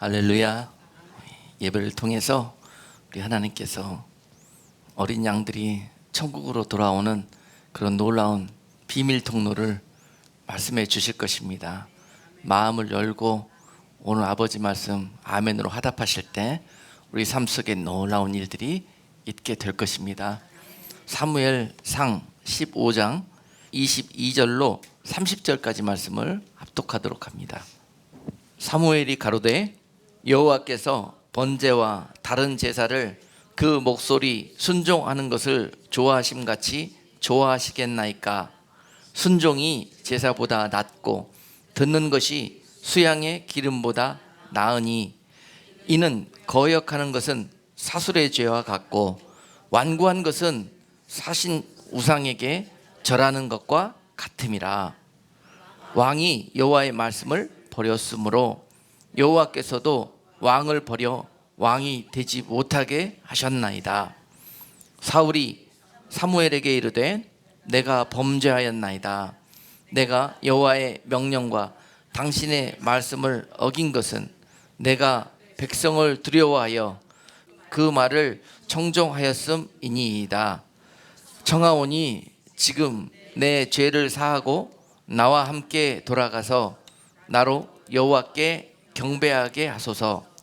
할렐루야. 예배를 통해서 우리 하나님께서 어린 양들이 천국으로 돌아오는 그런 놀라운 비밀 통로를 말씀해 주실 것입니다. 마음을 열고 오늘 아버지 말씀 아멘으로 화답하실 때 우리 삶 속에 놀라운 일들이 있게 될 것입니다. 사무엘상 15장 22절로 30절까지 말씀을 합독하도록 합니다. 사무엘이 가로되 여호와께서 번제와 다른 제사를 그 목소리 순종하는 것을 좋아하심같이 좋아하시겠나이까. 순종이 제사보다 낫고 듣는 것이 수양의 기름보다 나으니 이는 거역하는 것은 사술의 죄와 같고 완고한 것은 사신 우상에게 절하는 것과 같음이라. 왕이 여호와의 말씀을 버렸으므로 여호와께서도 왕을 버려 왕이 되지 못하게 하셨나이다. 사울이 사무엘에게 이르되 내가 범죄하였나이다. 내가 여호와의 명령과 당신의 말씀을 어긴 것은 내가 백성을 두려워하여 그 말을 청종하였음이니이다. 청하오니 지금 내 죄를 사하고 나와 함께 돌아가서 나로 여호와께 경배하게 하소서.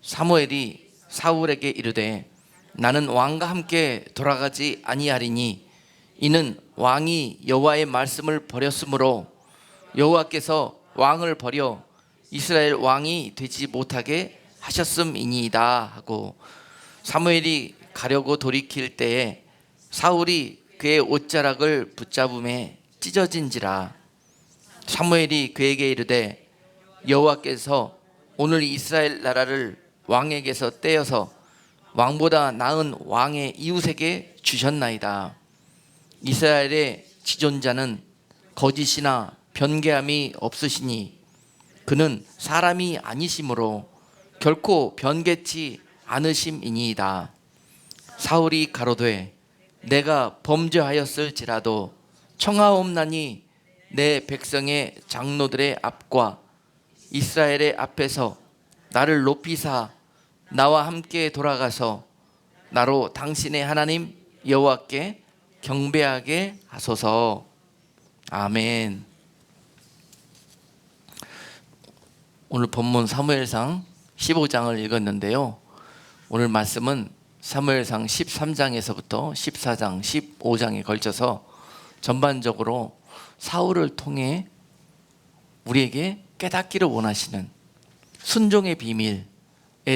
사무엘이 사울에게 이르되 나는 왕과 함께 돌아가지 아니하리니 이는 왕이 여호와의 말씀을 버렸으므로 여호와께서 왕을 버려 이스라엘 왕이 되지 못하게 하셨음이니이다 하고, 사무엘이 가려고 돌이킬 때에 사울이 그의 옷자락을 붙잡음에 찢어진지라. 사무엘이 그에게 이르되 여호와께서 오늘 이스라엘 나라를 왕에게서 떼어서 왕보다 나은 왕의 이웃에게 주셨나이다. 이스라엘의 지존자는 거짓이나 변개함이 없으시니 그는 사람이 아니시므로 결코 변개치 않으심이니이다. 사울이 가로되 내가 범죄하였을지라도 청하옵나니 내 백성의 장로들의 앞과 이스라엘의 앞에서 나를 높이사 나와 함께 돌아가서 나로 당신의 하나님 여호와께 경배하게 하소서. 아멘. 오늘 본문 사무엘상 15장을 읽었는데요, 오늘 말씀은 사무엘상 13장에서부터 14장, 15장에 걸쳐서 전반적으로 사울을 통해 우리에게 깨닫기를 원하시는 순종의 비밀에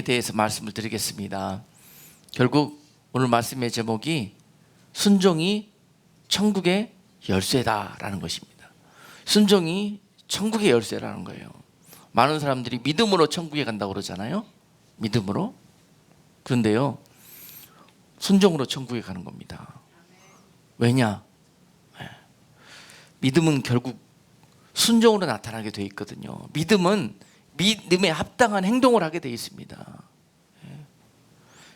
대해서 말씀을 드리겠습니다. 결국 오늘 말씀의 제목이 순종이 천국의 열쇠다라는 것입니다. 순종이 천국의 열쇠라는 거예요. 많은 사람들이 믿음으로 천국에 간다고 그러잖아요. 믿음으로. 그런데요, 순종으로 천국에 가는 겁니다. 왜냐? 믿음은 결국 순종으로 나타나게 되어 있거든요. 믿음은 믿음에 합당한 행동을 하게 되어 있습니다.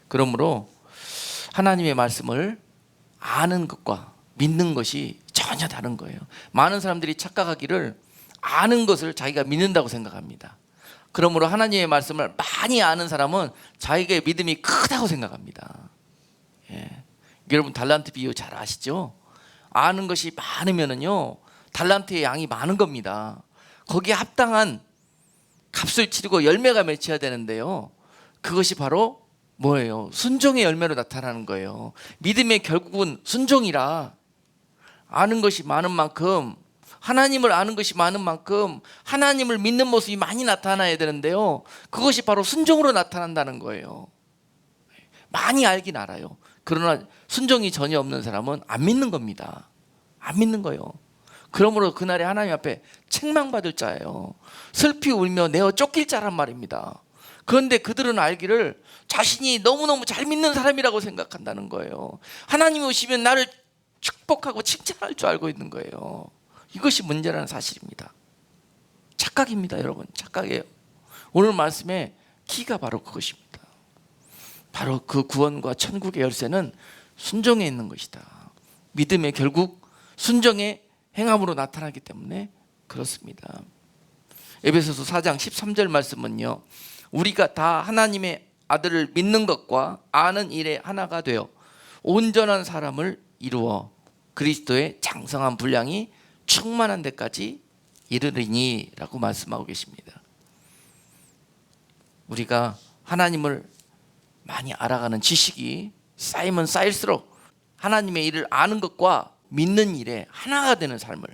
그러므로 하나님의 말씀을 아는 것과 믿는 것이 전혀 다른 거예요. 많은 사람들이 착각하기를 아는 것을 자기가 믿는다고 생각합니다. 그러므로 하나님의 말씀을 많이 아는 사람은 자기의 믿음이 크다고 생각합니다. 여러분 달란트 비유 잘 아시죠? 아는 것이 많으면은요 달란트의 양이 많은 겁니다. 거기에 합당한 값을 치르고 열매가 맺혀야 되는데요, 그것이 바로 뭐예요? 순종의 열매로 나타나는 거예요. 믿음의 결국은 순종이라. 아는 것이 많은 만큼, 하나님을 아는 것이 많은 만큼 하나님을 믿는 모습이 많이 나타나야 되는데요, 그것이 바로 순종으로 나타난다는 거예요. 많이 알긴 알아요. 그러나 순종이 전혀 없는 사람은 안 믿는 겁니다. 안 믿는 거예요. 그러므로 그날에 하나님 앞에 책망받을 자예요. 슬피 울며 내어 쫓길 자란 말입니다. 그런데 그들은 알기를 자신이 너무너무 잘 믿는 사람이라고 생각한다는 거예요. 하나님이 오시면 나를 축복하고 칭찬할 줄 알고 있는 거예요. 이것이 문제라는 사실입니다. 착각입니다, 여러분. 착각이에요. 오늘 말씀의 키가 바로 그것입니다. 바로 그 구원과 천국의 열쇠는 순종에 있는 것이다. 믿음의 결국 순종의 행함으로 나타나기 때문에 그렇습니다. 에베소서 4장 13절 말씀은요, 우리가 다 하나님의 아들을 믿는 것과 아는 일에 하나가 되어 온전한 사람을 이루어 그리스도의 장성한 분량이 충만한 데까지 이르리니 라고 말씀하고 계십니다. 우리가 하나님을 많이 알아가는 지식이 쌓이면 쌓일수록 하나님의 일을 아는 것과 믿는 일에 하나가 되는 삶을,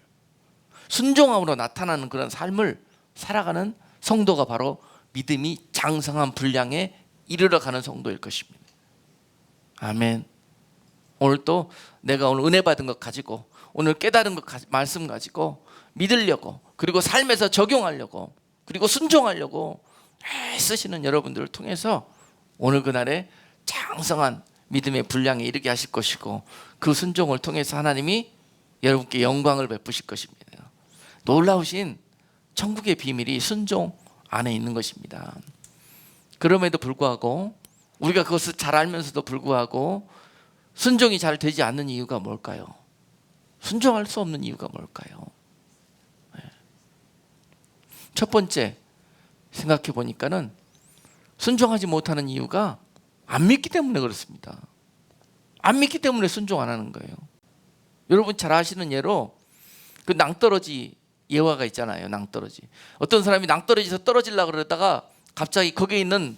순종함으로 나타나는 그런 삶을 살아가는 성도가 바로 믿음이 장성한 분량에 이르러가는 성도일 것입니다. 아멘. 오늘 또 내가 오늘 은혜 받은 것 가지고, 오늘 깨달은 것 말씀 가지고 믿으려고, 그리고 삶에서 적용하려고, 그리고 순종하려고 쓰시는 여러분들을 통해서 오늘 그날에 장성한 믿음의 분량에 이르게 하실 것이고, 그 순종을 통해서 하나님이 여러분께 영광을 베푸실 것입니다. 놀라우신 천국의 비밀이 순종 안에 있는 것입니다. 그럼에도 불구하고 우리가 그것을 잘 알면서도 불구하고 순종이 잘 되지 않는 이유가 뭘까요? 순종할 수 없는 이유가 뭘까요? 첫 번째 생각해 보니까는 순종하지 못하는 이유가 안 믿기 때문에 그렇습니다. 안 믿기 때문에 순종 안 하는 거예요. 여러분 잘 아시는 예로 그 낭떠러지 예화가 있잖아요. 낭떠러지. 어떤 사람이 낭떠러지에서 떨어지려고 그러다가 갑자기 거기에 있는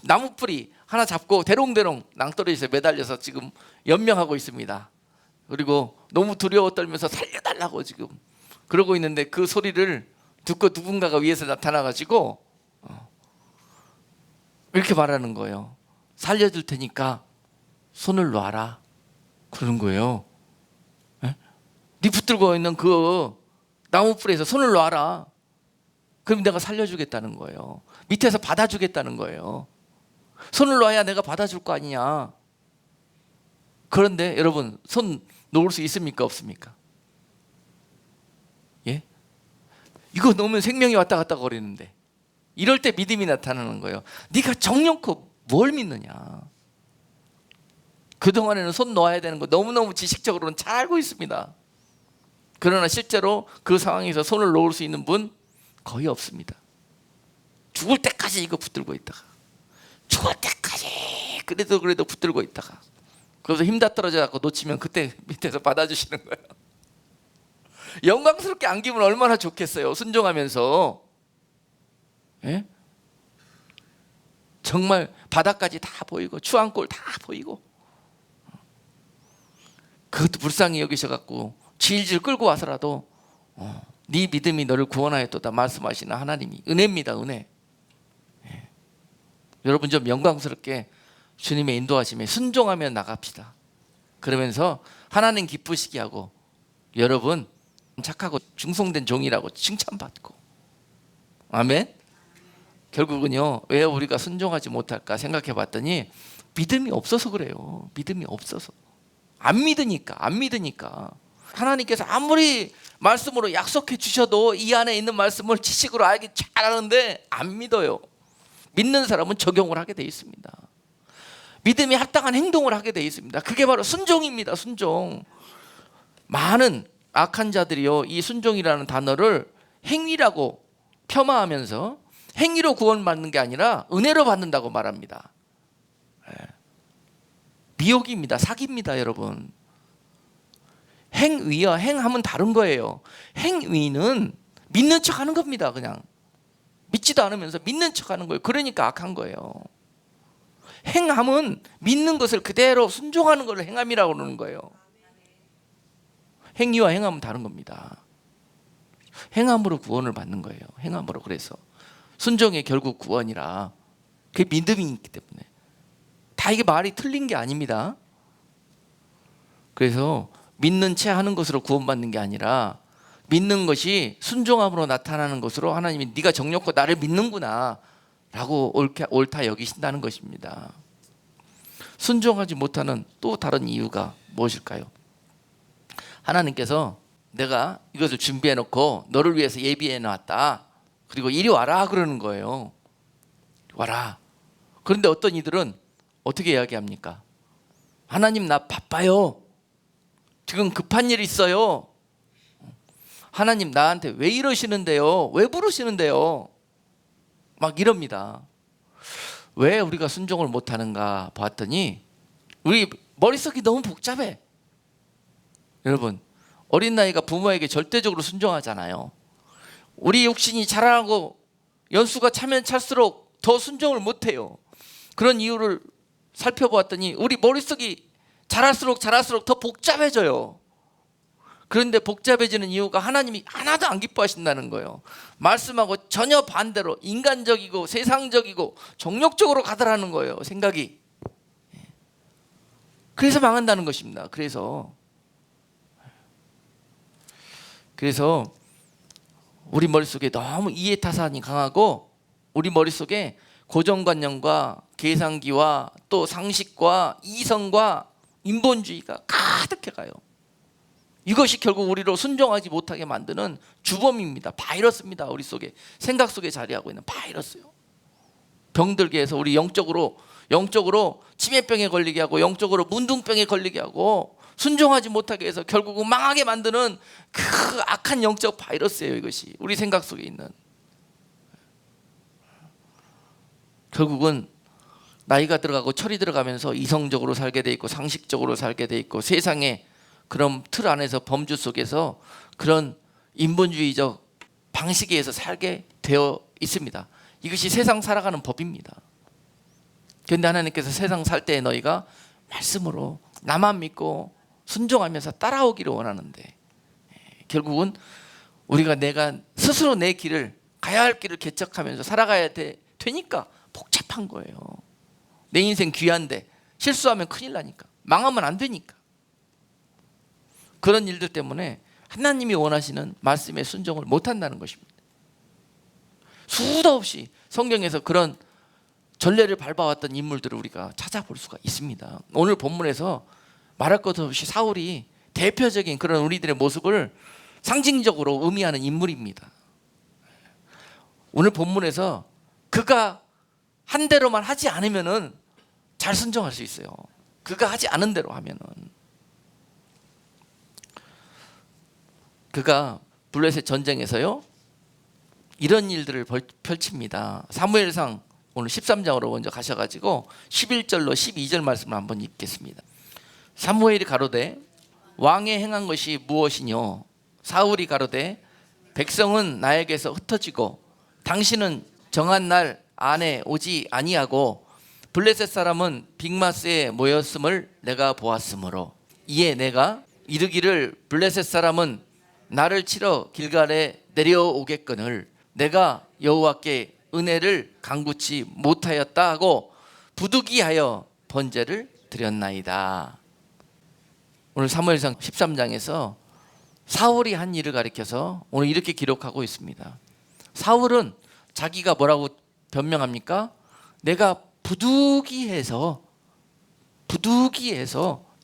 나무 뿌리 하나 잡고 대롱대롱 낭떠러지에서 매달려서 지금 연명하고 있습니다. 그리고 너무 두려워 떨면서 살려달라고 지금 그러고 있는데, 그 소리를 듣고 누군가가 위에서 나타나가지고 이렇게 말하는 거예요. 살려줄 테니까 손을 놔라. 그러는 거예요. 네 붙들고 있는 그 나무 뿌리에서 손을 놔라. 그럼 내가 살려주겠다는 거예요. 밑에서 받아주겠다는 거예요. 손을 놔야 내가 받아줄 거 아니냐. 그런데 여러분, 손 놓을 수 있습니까? 없습니까? 예? 이거 놓으면 생명이 왔다 갔다 거리는데, 이럴 때 믿음이 나타나는 거예요. 네가 정령코 뭘 믿느냐. 그동안에는 손 놓아야 되는 거 너무너무 지식적으로는 잘 알고 있습니다. 그러나 실제로 그 상황에서 손을 놓을 수 있는 분 거의 없습니다. 죽을 때까지 이거 붙들고 있다가, 죽을 때까지 그래도 붙들고 있다가, 그래서 힘 다 떨어져 갖고 놓치면 그때 밑에서 받아주시는 거예요. 영광스럽게 안기면 얼마나 좋겠어요. 순종하면서. 예? 정말 바닥까지 다 보이고 추앙골 다 보이고, 그것도 불쌍히 여기셔갖고 질질 끌고 와서라도 네 믿음이 너를 구원하였도다 말씀하시는 하나님이 은혜입니다. 은혜. 예. 여러분 좀 영광스럽게 주님의 인도하심에 순종하며 나갑시다. 그러면서 하나님 기쁘시게 하고, 여러분 착하고 중송된 종이라고 칭찬받고. 아멘. 결국은요, 왜 우리가 순종하지 못할까 생각해 봤더니 믿음이 없어서 그래요. 믿음이 없어서. 안 믿으니까. 하나님께서 아무리 말씀으로 약속해 주셔도 이 안에 있는 말씀을 지식으로 알기 잘하는데 안 믿어요. 믿는 사람은 적용을 하게 돼 있습니다. 믿음이 합당한 행동을 하게 돼 있습니다. 그게 바로 순종입니다. 순종. 많은 악한 자들이요, 이 순종이라는 단어를 행위라고 폄하하면서 행위로 구원받는 게 아니라 은혜로 받는다고 말합니다. 미혹입니다. 사기입니다. 여러분. 행위와 행함은 다른 거예요. 행위는 믿는 척 하는 겁니다. 그냥 믿지도 않으면서 믿는 척 하는 거예요. 그러니까 악한 거예요. 행함은 믿는 것을 그대로 순종하는 걸 행함이라고 그러는 거예요. 행위와 행함은 다른 겁니다. 행함으로 구원을 받는 거예요. 행함으로. 그래서 순종이 결국 구원이라, 그게 믿음이 있기 때문에. 다 이게 말이 틀린 게 아닙니다. 그래서 믿는 채 하는 것으로 구원받는 게 아니라, 믿는 것이 순종함으로 나타나는 것으로 하나님이 네가 정욕고 나를 믿는구나 라고 옳다 여기신다는 것입니다. 순종하지 못하는 또 다른 이유가 무엇일까요? 하나님께서 내가 이것을 준비해 놓고 너를 위해서 예비해 놨다, 그리고 이리 와라 그러는 거예요. 와라. 그런데 어떤 이들은 어떻게 이야기합니까? 하나님 나 바빠요. 지금 급한 일 있어요. 하나님 나한테 왜 이러시는데요? 왜 부르시는데요? 막 이럽니다. 왜 우리가 순종을 못하는가 봤더니 우리 머릿속이 너무 복잡해. 여러분, 어린 나이가 부모에게 절대적으로 순종하잖아요. 우리 육신이 자라고 연수가 차면 찰수록 더 순종을 못해요. 그런 이유를 살펴보았더니 우리 머릿속이 자랄수록 더 복잡해져요. 그런데 복잡해지는 이유가 하나님이 하나도 안 기뻐하신다는 거예요. 말씀하고 전혀 반대로 인간적이고 세상적이고 정욕적으로 가더라는 거예요. 생각이. 그래서 망한다는 것입니다. 그래서 우리 머릿속에 너무 이해타산이 강하고 우리 머릿속에 고정관념과 계산기와 또 상식과 이성과 인본주의가 가득해가요. 이것이 결국 우리로 순종하지 못하게 만드는 주범입니다. 바이러스입니다. 우리 속에, 생각 속에 자리하고 있는 바이러스요. 병들게 해서 우리 영적으로 치매병에 걸리게 하고 영적으로 문둥병에 걸리게 하고 순종하지 못하게 해서 결국은 망하게 만드는 그 악한 영적 바이러스예요. 이것이 우리 생각 속에 있는. 결국은 나이가 들어가고 철이 들어가면서 이성적으로 살게 돼 있고 상식적으로 살게 돼 있고 세상에 그런 틀 안에서 범주 속에서 그런 인본주의적 방식에 의해서 살게 되어 있습니다. 이것이 세상 살아가는 법입니다. 그런데 하나님께서 세상 살 때 너희가 말씀으로 나만 믿고 순종하면서 따라오기를 원하는데 결국은 우리가 내가 스스로 내 길을 가야 할 길을 개척하면서 살아가야 되니까 복잡한 거예요. 내 인생 귀한데 실수하면 큰일 나니까, 망하면 안 되니까. 그런 일들 때문에 하나님이 원하시는 말씀에 순종을 못한다는 것입니다. 수도 없이 성경에서 그런 전례를 밟아왔던 인물들을 우리가 찾아볼 수가 있습니다. 오늘 본문에서 말할 것 없이 사울이 대표적인 그런 우리들의 모습을 상징적으로 의미하는 인물입니다. 오늘 본문에서 그가 한 대로만 하지 않으면은 잘 순종할 수 있어요. 그가 하지 않은 대로 하면은. 그가 블레셋 전쟁에서요 이런 일들을 펼칩니다. 사무엘상 오늘 13장으로 먼저 가셔가지고 11절로 12절 말씀을 한번 읽겠습니다. 사무엘이 가로되 왕의 행한 것이 무엇이뇨? 사울이 가로되 백성은 나에게서 흩어지고 당신은 정한 날 안에 오지 아니하고 블레셋 사람은 빅마스에 모였음을 내가 보았으므로 이에 내가 이르기를 블레셋 사람은 나를 치러 길갈에 내려오겠거늘 내가 여호와께 은혜를 간구치 못하였다 하고 부득이하여 번제를 드렸나이다. 오늘 사무엘상 13장에서 사울이 한 일을 가리켜서 오늘 이렇게 기록하고 있습니다. 사울은 자기가 뭐라고 변명합니까? 내가 부득이해서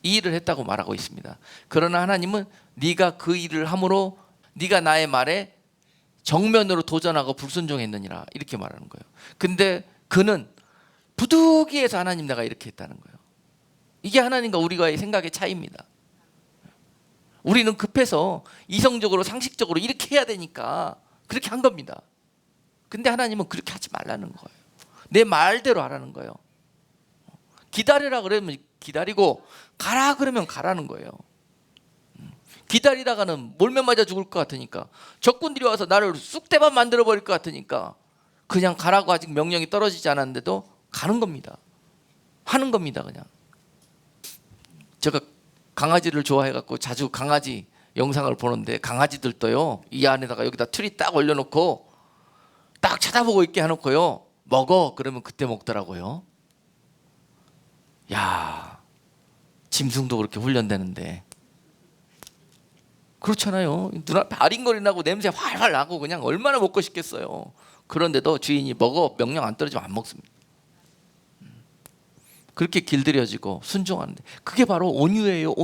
이 일을 했다고 말하고 있습니다. 그러나 하나님은 네가 그 일을 함으로 네가 나의 말에 정면으로 도전하고 불순종했느니라 이렇게 말하는 거예요. 근데 그는 부득이해서 하나님 내가 이렇게 했다는 거예요. 이게 하나님과 우리와의 생각의 차이입니다. 우리는 급해서 이성적으로 상식적으로 이렇게 해야 되니까 그렇게 한 겁니다. 근데 하나님은 그렇게 하지 말라는 거예요. 내 말대로 하라는 거예요. 기다리라 그러면 기다리고 가라 그러면 가라는 거예요. 기다리다가는 몰매 맞아 죽을 것 같으니까 적군들이 와서 나를 쑥대밭 만들어 버릴 것 같으니까 그냥 가라고 아직 명령이 떨어지지 않았는데도 가는 겁니다. 하는 겁니다. 그냥. 제가 강아지를 좋아해갖고 자주 강아지 영상을 보는데 강아지들도요 이 안에다가 여기다 트리 딱 올려놓고 딱 쳐다보고 있게 해놓고요 먹어 그러면 그때 먹더라고요. 야, 짐승도 그렇게 훈련되는데 그렇잖아요. 눈앞에 아린거리나고 냄새 활활 나고 그냥 얼마나 먹고 싶겠어요. 그런데도 주인이 먹어 명령 안 떨어지면 안 먹습니다. 그렇게 길들여지고 순종하는데 그게 바로 온유예요.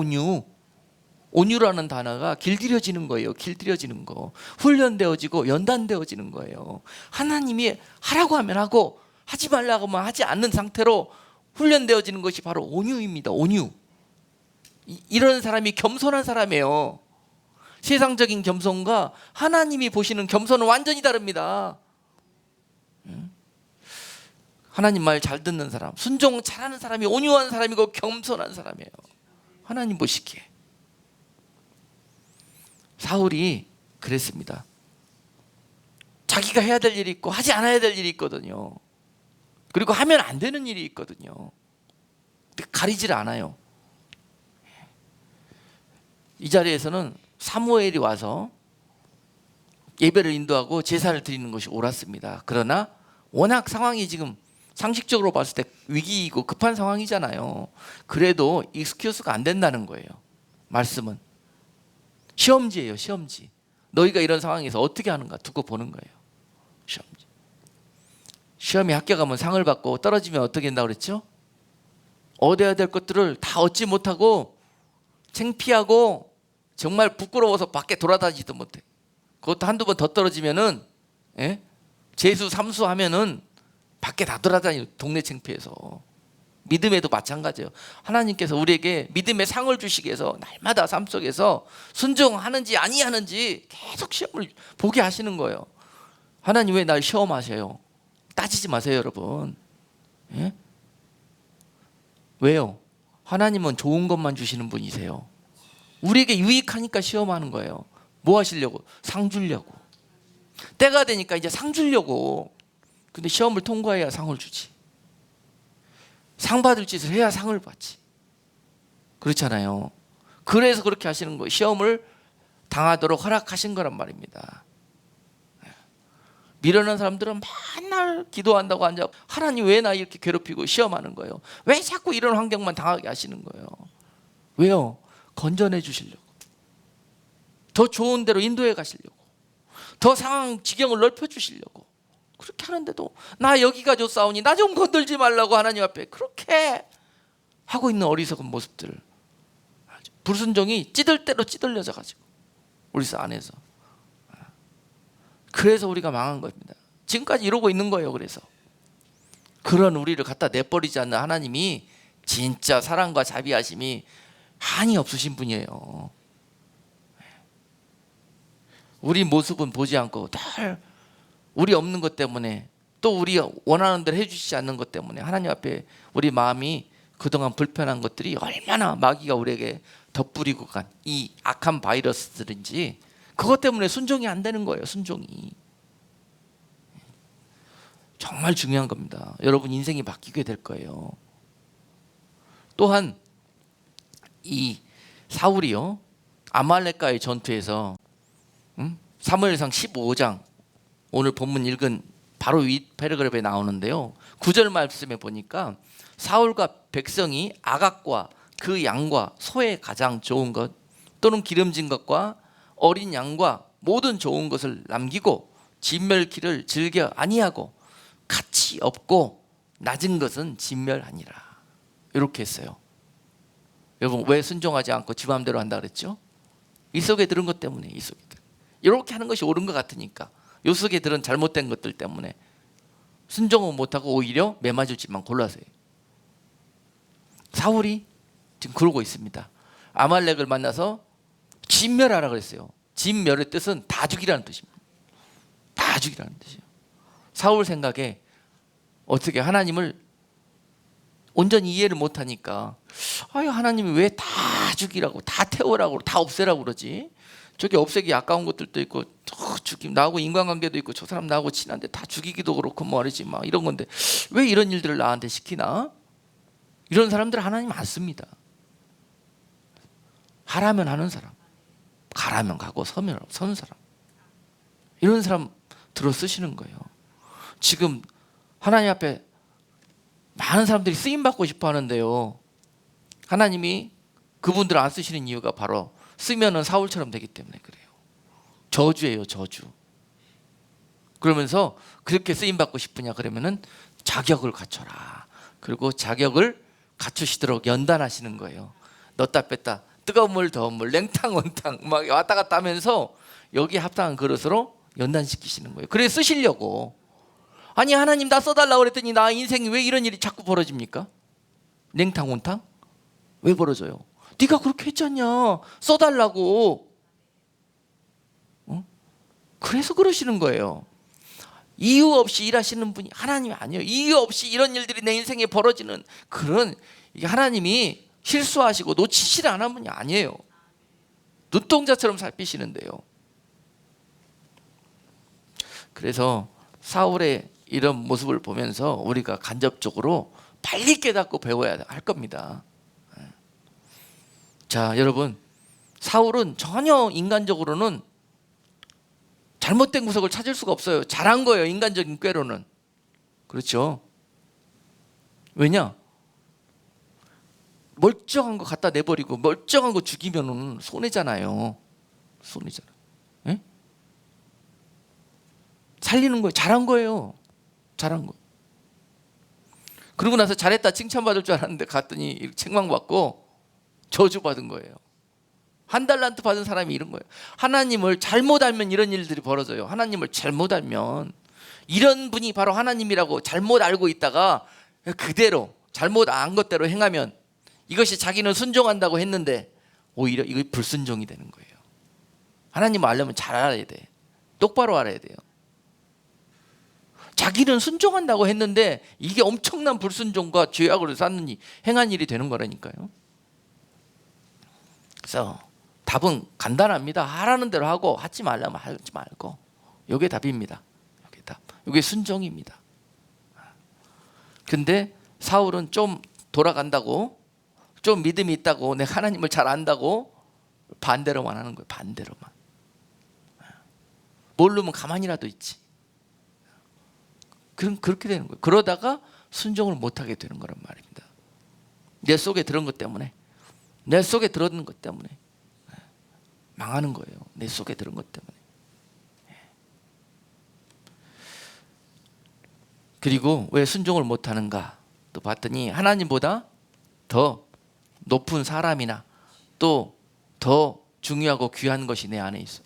온유라는 단어가 길들여지는 거예요. 길들여지는 거. 훈련되어지고 연단되어지는 거예요. 하나님이 하라고 하면 하고 하지 말라고 하면 하지 않는 상태로 훈련되어지는 것이 바로 온유입니다. 온유. 이런 사람이 겸손한 사람이에요. 세상적인 겸손과 하나님이 보시는 겸손은 완전히 다릅니다. 하나님 말 잘 듣는 사람, 순종 잘하는 사람이 온유한 사람이고 겸손한 사람이에요. 하나님 보시기에. 사울이 그랬습니다. 자기가 해야 될 일이 있고 하지 않아야 될 일이 있거든요. 그리고 하면 안 되는 일이 있거든요. 근데 가리질 않아요. 이 자리에서는 사무엘이 와서 예배를 인도하고 제사를 드리는 것이 옳았습니다. 그러나 워낙 상황이 지금 상식적으로 봤을 때 위기이고 급한 상황이잖아요. 그래도 익스큐스가 안 된다는 거예요. 말씀은 시험지예요. 시험지. 너희가 이런 상황에서 어떻게 하는가 두고 보는 거예요. 시험지. 시험에 합격하면 상을 받고 떨어지면 어떻게 된다고 그랬죠? 얻어야 될 것들을 다 얻지 못하고 창피하고 정말 부끄러워서 밖에 돌아다니지도 못해. 그것도 한두 번 더 떨어지면은, 예? 재수 삼수 하면은 밖에 다 돌아다니는, 동네 창피해서. 믿음에도 마찬가지예요. 하나님께서 우리에게 믿음의 상을 주시기 위해서 날마다 삶 속에서 순종하는지 아니하는지 계속 시험을 보게 하시는 거예요. 하나님 왜 날 시험하셔요? 따지지 마세요, 여러분. 예? 왜요? 하나님은 좋은 것만 주시는 분이세요. 우리에게 유익하니까 시험하는 거예요. 뭐 하시려고? 상 주려고. 때가 되니까 이제 상 주려고. 근데 시험을 통과해야 상을 주지. 상 받을 짓을 해야 상을 받지. 그렇잖아요. 그래서 그렇게 하시는 거예요. 시험을 당하도록 허락하신 거란 말입니다. 미련한 사람들은 맨날 기도한다고 앉아, 하나님 왜 나 이렇게 괴롭히고 시험하는 거예요? 왜 자꾸 이런 환경만 당하게 하시는 거예요? 왜요? 건전해 주시려고, 더 좋은 데로 인도해 가시려고, 더 상황 지경을 넓혀 주시려고. 그렇게 하는데도 나 여기가 좋사오니 나 좀 건들지 말라고 하나님 앞에 그렇게 하고 있는 어리석은 모습들, 불순종이 찌들 대로 찌들려져 가지고 우리 안에서. 그래서 우리가 망한 겁니다. 지금까지 이러고 있는 거예요. 그래서 그런 우리를 갖다 내버리지 않는 하나님이 진짜 사랑과 자비하심이 한이 없으신 분이에요. 우리 모습은 보지 않고 늘 우리 없는 것 때문에, 또 우리 원하는 대로 해주시지 않는 것 때문에 하나님 앞에 우리 마음이 그동안 불편한 것들이 얼마나 마귀가 우리에게 덧뿌리고 간 이 악한 바이러스들인지, 그것 때문에 순종이 안 되는 거예요. 순종이 정말 중요한 겁니다. 여러분 인생이 바뀌게 될 거예요. 또한 이 사울이요, 아말렉과의 전투에서 사무엘상 15장, 오늘 본문 읽은 바로 윗 패러그래프에 나오는데요, 9절 말씀에 보니까 사울과 백성이 아각과 그 양과 소의 가장 좋은 것 또는 기름진 것과 어린 양과 모든 좋은 것을 남기고 진멸기를 즐겨 아니하고 가치 없고 낮은 것은 진멸하니라. 이렇게 했어요. 여러분 왜 순종하지 않고 지 마음대로 한다 그랬죠? 이 속에 들은 것 때문에. 이 속에 들 이렇게 하는 것이 옳은 것 같으니까, 이 속에 들은 잘못된 것들 때문에 순종은 못하고 오히려 매맞을 짓만 골라서 해요. 사울이 지금 그러고 있습니다. 아말렉을 만나서 진멸하라 그랬어요. 진멸의 뜻은 다 죽이라는 뜻입니다. 다 죽이라는 뜻이에요. 사울 생각에 어떻게 하나님을 온전히 이해를 못하니까, 아유 하나님이 왜 다 죽이라고, 다 태우라고, 다 없애라고 그러지? 저기 없애기 아까운 것들도 있고, 죽임, 나하고 인간관계도 있고, 저 사람 나하고 친한데 다 죽이기도 그렇고 말이지 막 이런 건데 왜 이런 일들을 나한테 시키나? 이런 사람들 하나님 많습니다. 하라면 하는 사람, 가라면 가고 서면 서는 사람, 이런 사람 들어 쓰시는 거예요. 지금 하나님 앞에 많은 사람들이 쓰임받고 싶어 하는데요, 하나님이 그분들을 안 쓰시는 이유가 바로 쓰면은 사울처럼 되기 때문에 그래요. 저주예요, 저주. 그러면서 그렇게 쓰임받고 싶으냐 그러면은 자격을 갖춰라. 그리고 자격을 갖추시도록 연단하시는 거예요. 넣다 뺐다, 뜨거운 물 더운 물, 냉탕 온탕 막 왔다 갔다 하면서 여기에 합당한 그릇으로 연단시키시는 거예요. 그래 쓰시려고. 아니 하나님 나 써달라고 그랬더니 나 인생이 왜 이런 일이 자꾸 벌어집니까? 냉탕 온탕? 왜 벌어져요? 네가 그렇게 했잖냐, 써달라고. 그래서 그러시는 거예요. 이유 없이 일하시는 분이 하나님이 아니에요. 이유 없이 이런 일들이 내 인생에 벌어지는 그런, 이게 하나님이 실수하시고 놓치시를 않은 분이 아니에요. 눈동자처럼 살피시는데요. 그래서 사울의 이런 모습을 보면서 우리가 간접적으로 빨리 깨닫고 배워야 할 겁니다. 자, 여러분, 사울은 전혀 인간적으로는 잘못된 구석을 찾을 수가 없어요. 잘한 거예요, 인간적인 꾀로는. 그렇죠? 왜냐? 멀쩡한 거 갖다 내버리고 멀쩡한 거 죽이면 손해잖아요. 손해잖아요. 예? 살리는 거예요. 잘한 거예요. 잘한 거. 그러고 나서 잘했다 칭찬받을 줄 알았는데 갔더니 책망받고 저주받은 거예요. 한 달란트 받은 사람이 이런 거예요. 하나님을 잘못 알면 이런 일들이 벌어져요. 하나님을 잘못 알면, 이런 분이 바로 하나님이라고 잘못 알고 있다가 그대로 잘못 안 것대로 행하면, 이것이 자기는 순종한다고 했는데 오히려 이거 불순종이 되는 거예요. 하나님을 알려면 잘 알아야 돼. 똑바로 알아야 돼요. 자기는 순종한다고 했는데 이게 엄청난 불순종과 죄악으로 쌓는 행한 일이 되는 거라니까요. 그래서 답은 간단합니다. 하라는 대로 하고 하지 말라면 하지 말고. 이게 답입니다. 이게 답. 이게 순종입니다. 근데 사울은 좀 돌아간다고, 좀 믿음이 있다고, 내가 하나님을 잘 안다고 반대로만 하는 거예요. 반대로만. 모르면 가만히라도 있지. 그렇게 되는 거예요. 그러다가 순종을 못하게 되는 거란 말입니다. 내 속에 들은 것 때문에, 내 속에 들었는 것 때문에 망하는 거예요. 내 속에 들은 것 때문에. 그리고 왜 순종을 못하는가 또 봤더니, 하나님보다 더 높은 사람이나 또 더 중요하고 귀한 것이 내 안에 있어.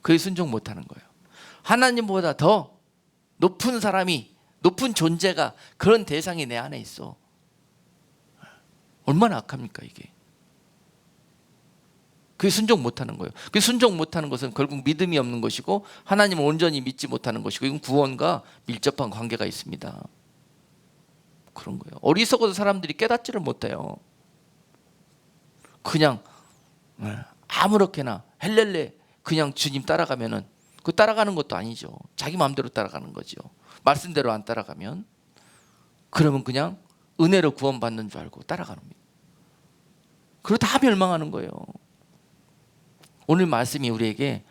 그게 순종 못하는 거예요. 하나님보다 더 높은 사람이, 높은 존재가, 그런 대상이 내 안에 있어. 얼마나 악합니까 이게. 그게 순종 못하는 거예요. 그 순종 못하는 것은 결국 믿음이 없는 것이고, 하나님을 온전히 믿지 못하는 것이고, 이건 구원과 밀접한 관계가 있습니다. 그런 거예요. 어리석어도 사람들이 깨닫지를 못해요. 그냥 아무렇게나 헬렐레 그냥 주님 따라가면은, 그 따라가는 것도 아니죠. 자기 마음대로 따라가는 거죠. 말씀대로 안 따라가면, 그러면 그냥 은혜로 구원받는 줄 알고 따라가는 거예요. 그러다 다 멸망하는 거예요. 오늘 말씀이 우리에게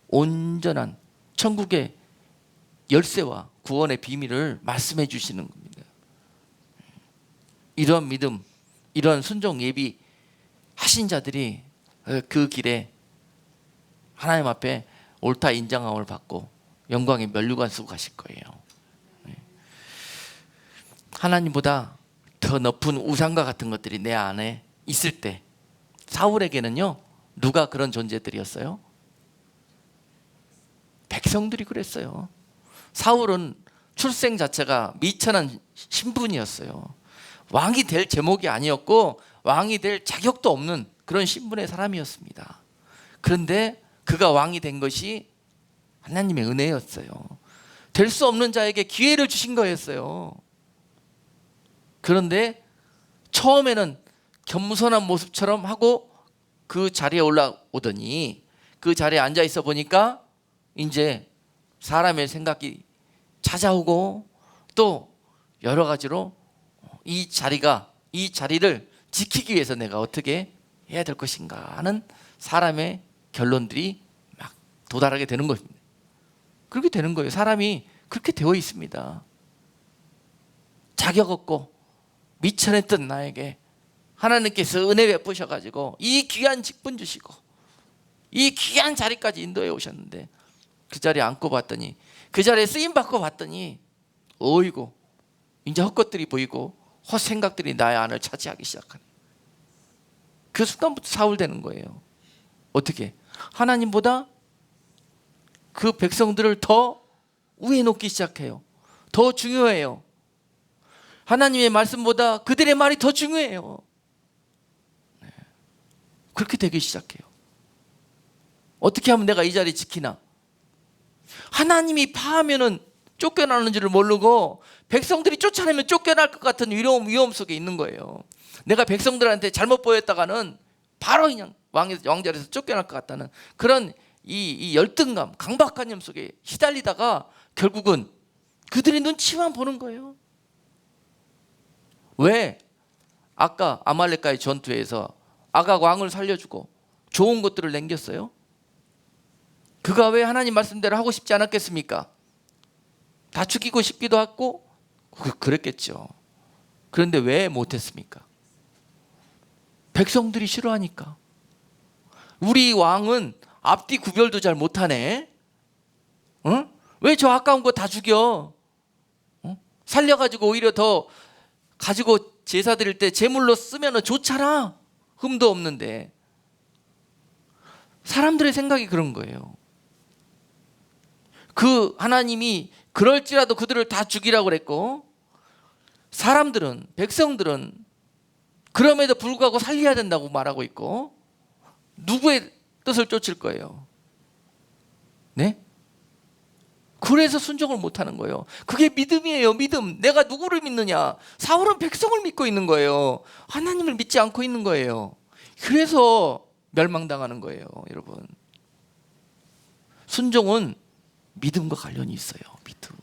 온전한 천국의 열쇠와 구원의 비밀을 말씀해 주시는 겁니다. 이런 믿음, 이런 순종 예비 하신 자들이 그 길에 하나님 앞에 옳다 인정함을 받고 영광의 면류관 쓰고 가실 거예요. 하나님보다 더 높은 우상과 같은 것들이 내 안에 있을 때, 사울에게는요, 누가 그런 존재들이었어요? 백성들이 그랬어요. 사울은 출생 자체가 미천한 신분이었어요. 왕이 될 제목이 아니었고 왕이 될 자격도 없는 그런 신분의 사람이었습니다. 그런데 그가 왕이 된 것이 하나님의 은혜였어요. 될 수 없는 자에게 기회를 주신 거였어요. 그런데 처음에는 겸손한 모습처럼 하고 그 자리에 올라오더니, 그 자리에 앉아 있어 보니까 이제 사람의 생각이 찾아오고, 또 여러 가지로 이 자리를 지키기 위해서 내가 어떻게 해야 될 것인가 하는 사람의 결론들이 막 도달하게 되는 것입니다. 그렇게 되는 거예요. 사람이 그렇게 되어 있습니다. 자격 없고 미천했던 나에게 하나님께서 은혜 베푸셔가지고 이 귀한 직분 주시고 이 귀한 자리까지 인도해 오셨는데, 그 자리에 앉고 봤더니, 그 자리에 쓰임 받고 봤더니, 어이고 이제 헛것들이 보이고 헛생각들이 나의 안을 차지하기 시작하는, 그 순간부터 사울 되는 거예요. 어떻게? 하나님보다 그 백성들을 더 위에 놓기 시작해요. 더 중요해요. 하나님의 말씀보다 그들의 말이 더 중요해요. 그렇게 되기 시작해요. 어떻게 하면 내가 이 자리 지키나? 하나님이 파하면은 쫓겨나는 줄을 모르고 백성들이 쫓아내면 쫓겨날 것 같은 위험 속에 있는 거예요. 내가 백성들한테 잘못 보였다가는 바로 그냥 왕자리에서 쫓겨날 것 같다는 그런 이 열등감, 강박관념 속에 시달리다가 결국은 그들이 눈치만 보는 거예요. 왜? 아까 아말렉과의 전투에서 아각 왕을 살려주고 좋은 것들을 남겼어요. 그가 왜 하나님 말씀대로 하고 싶지 않았겠습니까? 다 죽이고 싶기도 했고 그랬겠죠. 그런데 왜 못했습니까? 백성들이 싫어하니까. 우리 왕은 앞뒤 구별도 잘 못하네. 왜 저 아까운 거 다 죽여? 살려가지고 오히려 더 가지고 제사 드릴 때 제물로 쓰면 좋잖아. 흠도 없는데. 사람들의 생각이 그런 거예요. 그 하나님이 그럴지라도 그들을 다 죽이라고 그랬고, 사람들은, 백성들은 그럼에도 불구하고 살려야 된다고 말하고 있고, 누구의 뜻을 쫓을 거예요? 네? 그래서 순종을 못하는 거예요. 그게 믿음이에요. 믿음. 내가 누구를 믿느냐? 사울은 백성을 믿고 있는 거예요. 하나님을 믿지 않고 있는 거예요. 그래서 멸망당하는 거예요, 여러분. 순종은 믿음과 관련이 있어요. 믿음.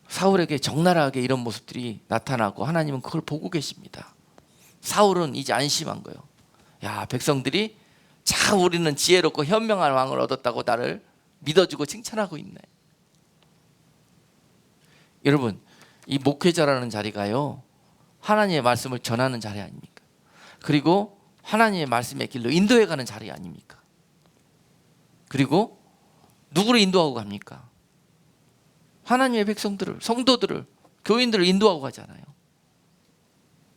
사울에게 적나라하게 이런 모습들이 나타나고 하나님은 그걸 보고 계십니다. 사울은 이제 안심한 거예요. 야, 백성들이 참 우리는 지혜롭고 현명한 왕을 얻었다고 나를 믿어주고 칭찬하고 있네. 여러분, 이 목회자라는 자리가요, 하나님의 말씀을 전하는 자리 아닙니까? 그리고 하나님의 말씀의 길로 인도해가는 자리 아닙니까? 그리고 누구를 인도하고 갑니까? 하나님의 백성들을, 성도들을, 교인들을 인도하고 가잖아요.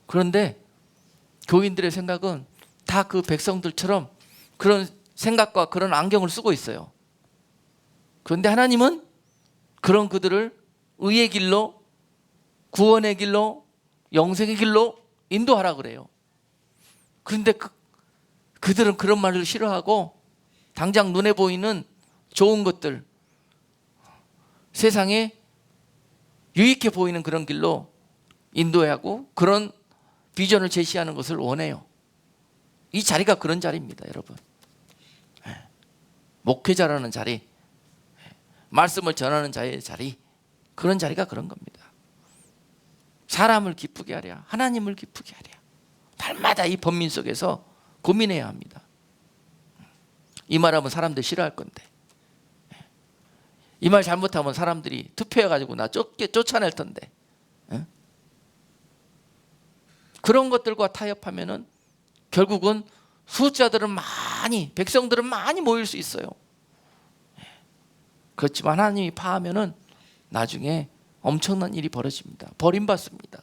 그런데 교인들의 생각은 다 그 백성들처럼 그런 생각과 그런 안경을 쓰고 있어요. 그런데 하나님은 그런 그들을 의의 길로, 구원의 길로, 영생의 길로 인도하라 그래요. 그런데 그들은 그런 말을 싫어하고 당장 눈에 보이는 좋은 것들, 세상에 유익해 보이는 그런 길로 인도하고 그런 비전을 제시하는 것을 원해요. 이 자리가 그런 자리입니다, 여러분. 목회자라는 자리, 말씀을 전하는 자의 자리, 그런 자리가 그런 겁니다. 사람을 기쁘게 하랴, 하나님을 기쁘게 하랴. 날마다 이 번민 속에서 고민해야 합니다. 이 말하면 사람들 싫어할 건데, 이 말 잘못하면 사람들이 투표해가지고 나 쫓아낼 텐데, 그런 것들과 타협하면은 결국은 숫자들은 많이, 백성들은 많이 모일 수 있어요. 그렇지만 하나님이 파하면은 나중에 엄청난 일이 벌어집니다. 버림받습니다.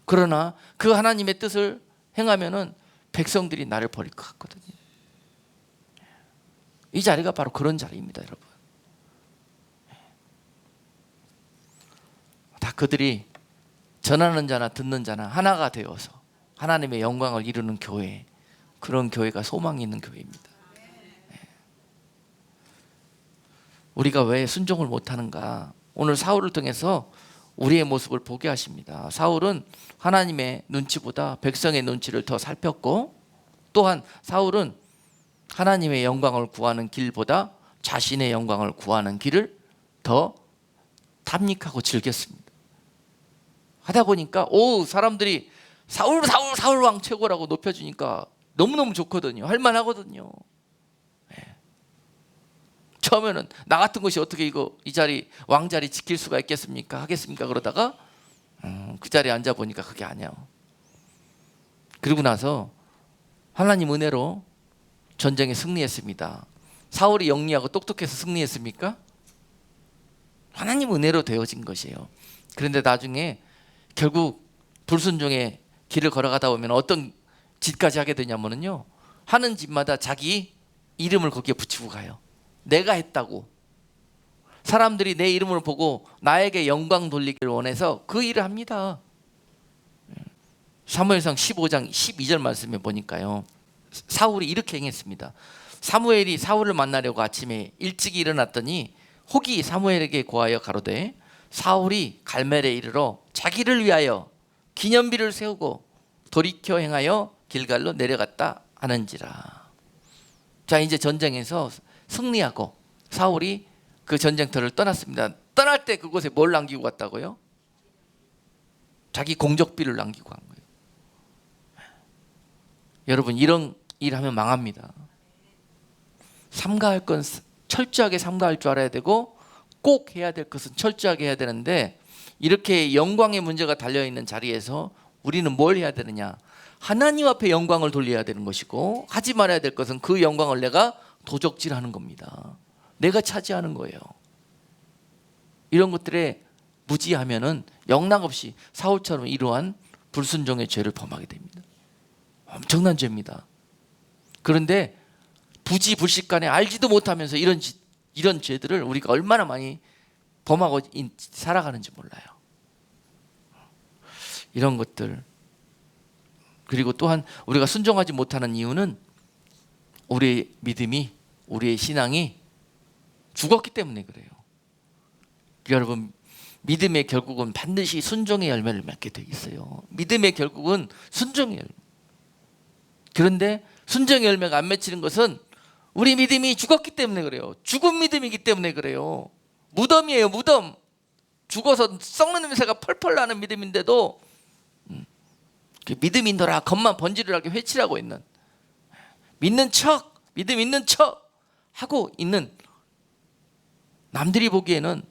그러나 그 하나님의 뜻을 행하면은 백성들이 나를 버릴 것 같거든요. 이 자리가 바로 그런 자리입니다, 여러분. 다 그들이 전하는 자나 듣는 자나 하나가 되어서 하나님의 영광을 이루는 교회, 그런 교회가 소망이 있는 교회입니다. 우리가 왜 순종을 못하는가? 오늘 사울을 통해서 우리의 모습을 보게 하십니다. 사울은 하나님의 눈치보다 백성의 눈치를 더 살폈고, 또한 사울은 하나님의 영광을 구하는 길보다 자신의 영광을 구하는 길을 더 탐닉하고 즐겼습니다. 하다 보니까 사람들이 사울 왕 최고라고 높여주니까 너무너무 좋거든요. 할만하거든요. 처음에는 나 같은 것이 어떻게 이 자리 왕자리 지킬 수가 있겠습니까? 하겠습니까? 그러다가 그 자리에 앉아 보니까 그게 아니야. 그리고 나서 하나님 은혜로 전쟁에 승리했습니다. 사울이 영리하고 똑똑해서 승리했습니까? 하나님 은혜로 되어진 것이에요. 그런데 나중에 결국 불순종의 길을 걸어가다 보면 어떤 짓까지 하게 되냐면요, 하는 짓마다 자기 이름을 거기에 붙이고 가요. 내가 했다고. 사람들이 내 이름을 보고 나에게 영광 돌리기를 원해서 그 일을 합니다. 사무엘상 15장 12절 말씀에 보니까요, 사울이 이렇게 행했습니다. 사무엘이 사울을 만나려고 아침에 일찍 일어났더니 혹이 사무엘에게 고하여 가로되 사울이 갈멜에 이르러 자기를 위하여 기념비를 세우고 돌이켜 행하여 길갈로 내려갔다 하는지라. 자, 이제 전쟁에서 승리하고 사울이 그 전쟁터를 떠났습니다. 떠날 때 그곳에 뭘 남기고 갔다고요? 자기 공적비를 남기고 간 거예요. 여러분, 이런 일 하면 망합니다. 삼가할 건 철저하게 삼가할 줄 알아야 되고 꼭 해야 될 것은 철저하게 해야 되는데, 이렇게 영광의 문제가 달려있는 자리에서 우리는 뭘 해야 되느냐? 하나님 앞에 영광을 돌려야 되는 것이고, 하지 말아야 될 것은 그 영광을 내가 도적질하는 겁니다. 내가 차지하는 거예요. 이런 것들에 무지하면은 영락없이 사울처럼 이러한 불순종의 죄를 범하게 됩니다. 엄청난 죄입니다. 그런데 부지불식간에 알지도 못하면서 이런 죄들을 우리가 얼마나 많이 범하고 살아가는지 몰라요. 이런 것들. 그리고 또한 우리가 순종하지 못하는 이유는 우리의 믿음이, 우리의 신앙이 죽었기 때문에 그래요. 여러분, 믿음의 결국은 반드시 순종의 열매를 맺게 돼 있어요. 믿음의 결국은 순종의 열매. 그런데 순종의 열매가 안 맺히는 것은 우리 믿음이 죽었기 때문에 그래요. 죽은 믿음이기 때문에 그래요. 무덤이에요, 무덤. 죽어서 썩는 냄새가 펄펄 나는 믿음인데도 믿음인더라 겉만 번지르르하게 회칠하고 있는, 믿는 척, 믿음 있는 척 하고 있는, 남들이 보기에는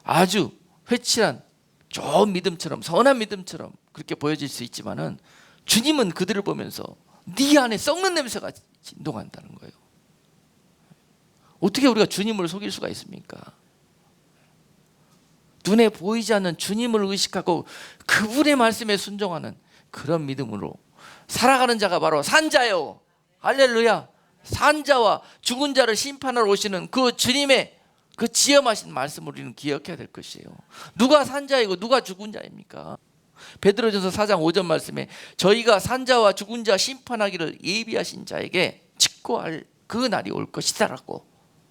아주 회칠한 좋은 믿음처럼, 선한 믿음처럼 그렇게 보여질 수 있지만은 주님은 그들을 보면서 네 안에 썩는 냄새가 진동한다는 거예요. 어떻게 우리가 주님을 속일 수가 있습니까? 눈에 보이지 않는 주님을 의식하고 그분의 말씀에 순종하는 그런 믿음으로 살아가는 자가 바로 산자요. 할렐루야. 산자와 죽은 자를 심판하러 오시는 그 주님의 그 지엄하신 말씀을 우리는 기억해야 될 것이에요. 누가 산자이고 누가 죽은 자입니까? 베드로전서 4장 5절 말씀에 저희가 산자와 죽은 자 심판하기를 예비하신 자에게 직고할 그 날이 올 것이다라고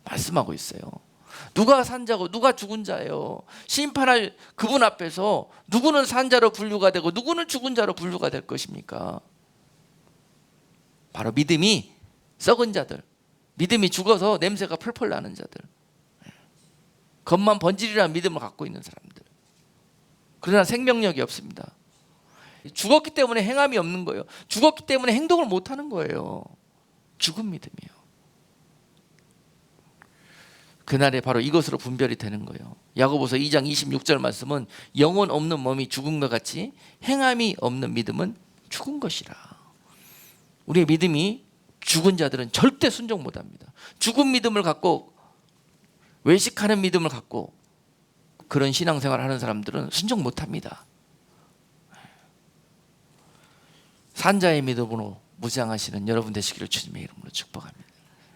말씀하고 있어요. 누가 산자고 누가 죽은 자예요? 심판할 그분 앞에서 누구는 산자로 분류가 되고 누구는 죽은 자로 분류가 될 것입니까? 바로 믿음이 썩은 자들, 믿음이 죽어서 냄새가 펄펄 나는 자들, 겉만 번지르르한 믿음을 갖고 있는 사람들. 그러나 생명력이 없습니다. 죽었기 때문에 행함이 없는 거예요. 죽었기 때문에 행동을 못하는 거예요. 죽은 믿음이에요. 그날에 바로 이것으로 분별이 되는 거예요. 야고보서 2장 26절 말씀은 영혼 없는 몸이 죽은 것 같이 행함이 없는 믿음은 죽은 것이라. 우리의 믿음이 죽은 자들은 절대 순종 못합니다. 죽은 믿음을 갖고, 외식하는 믿음을 갖고 그런 신앙생활을 하는 사람들은 순종 못합니다. 산자의 믿음으로 무장하시는 여러분 되시기를 주님의 이름으로 축복합니다.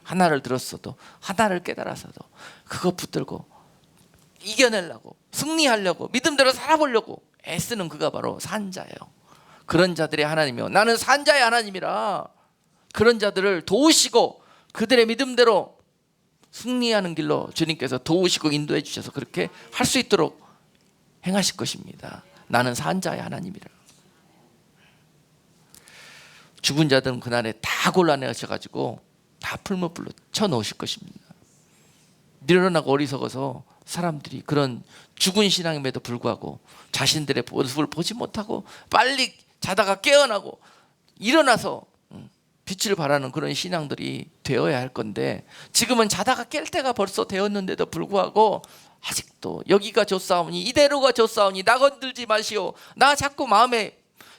하나를 들었어도, 하나를 깨달아서도 그거 붙들고 이겨내려고, 승리하려고, 믿음대로 살아보려고 애쓰는 그가 바로 산자예요. 그런 자들의 하나님이요, 나는 산자의 하나님이라. 그런 자들을 도우시고 그들의 믿음대로 승리하는 길로 주님께서 도우시고 인도해 주셔서 그렇게 할 수 있도록 행하실 것입니다. 나는 산자의 하나님이라. 죽은 자들은 그날에 다 골라내셔가지고 다 풀무불로 쳐놓으실 것입니다. 미련하고 어리석어서 사람들이 그런 죽은 신앙임에도 불구하고 자신들의 모습을 보지 못하고 빨리 자다가 깨어나고 일어나서 빛을 발하는 그런 신앙들이 되어야 할 건데, 지금은 자다가 깰 때가 벌써 되었는데도 불구하고 아직도 여기가 좋사오니 이대로가 좋사오니 나 건들지 마시오, 나 자꾸 마음에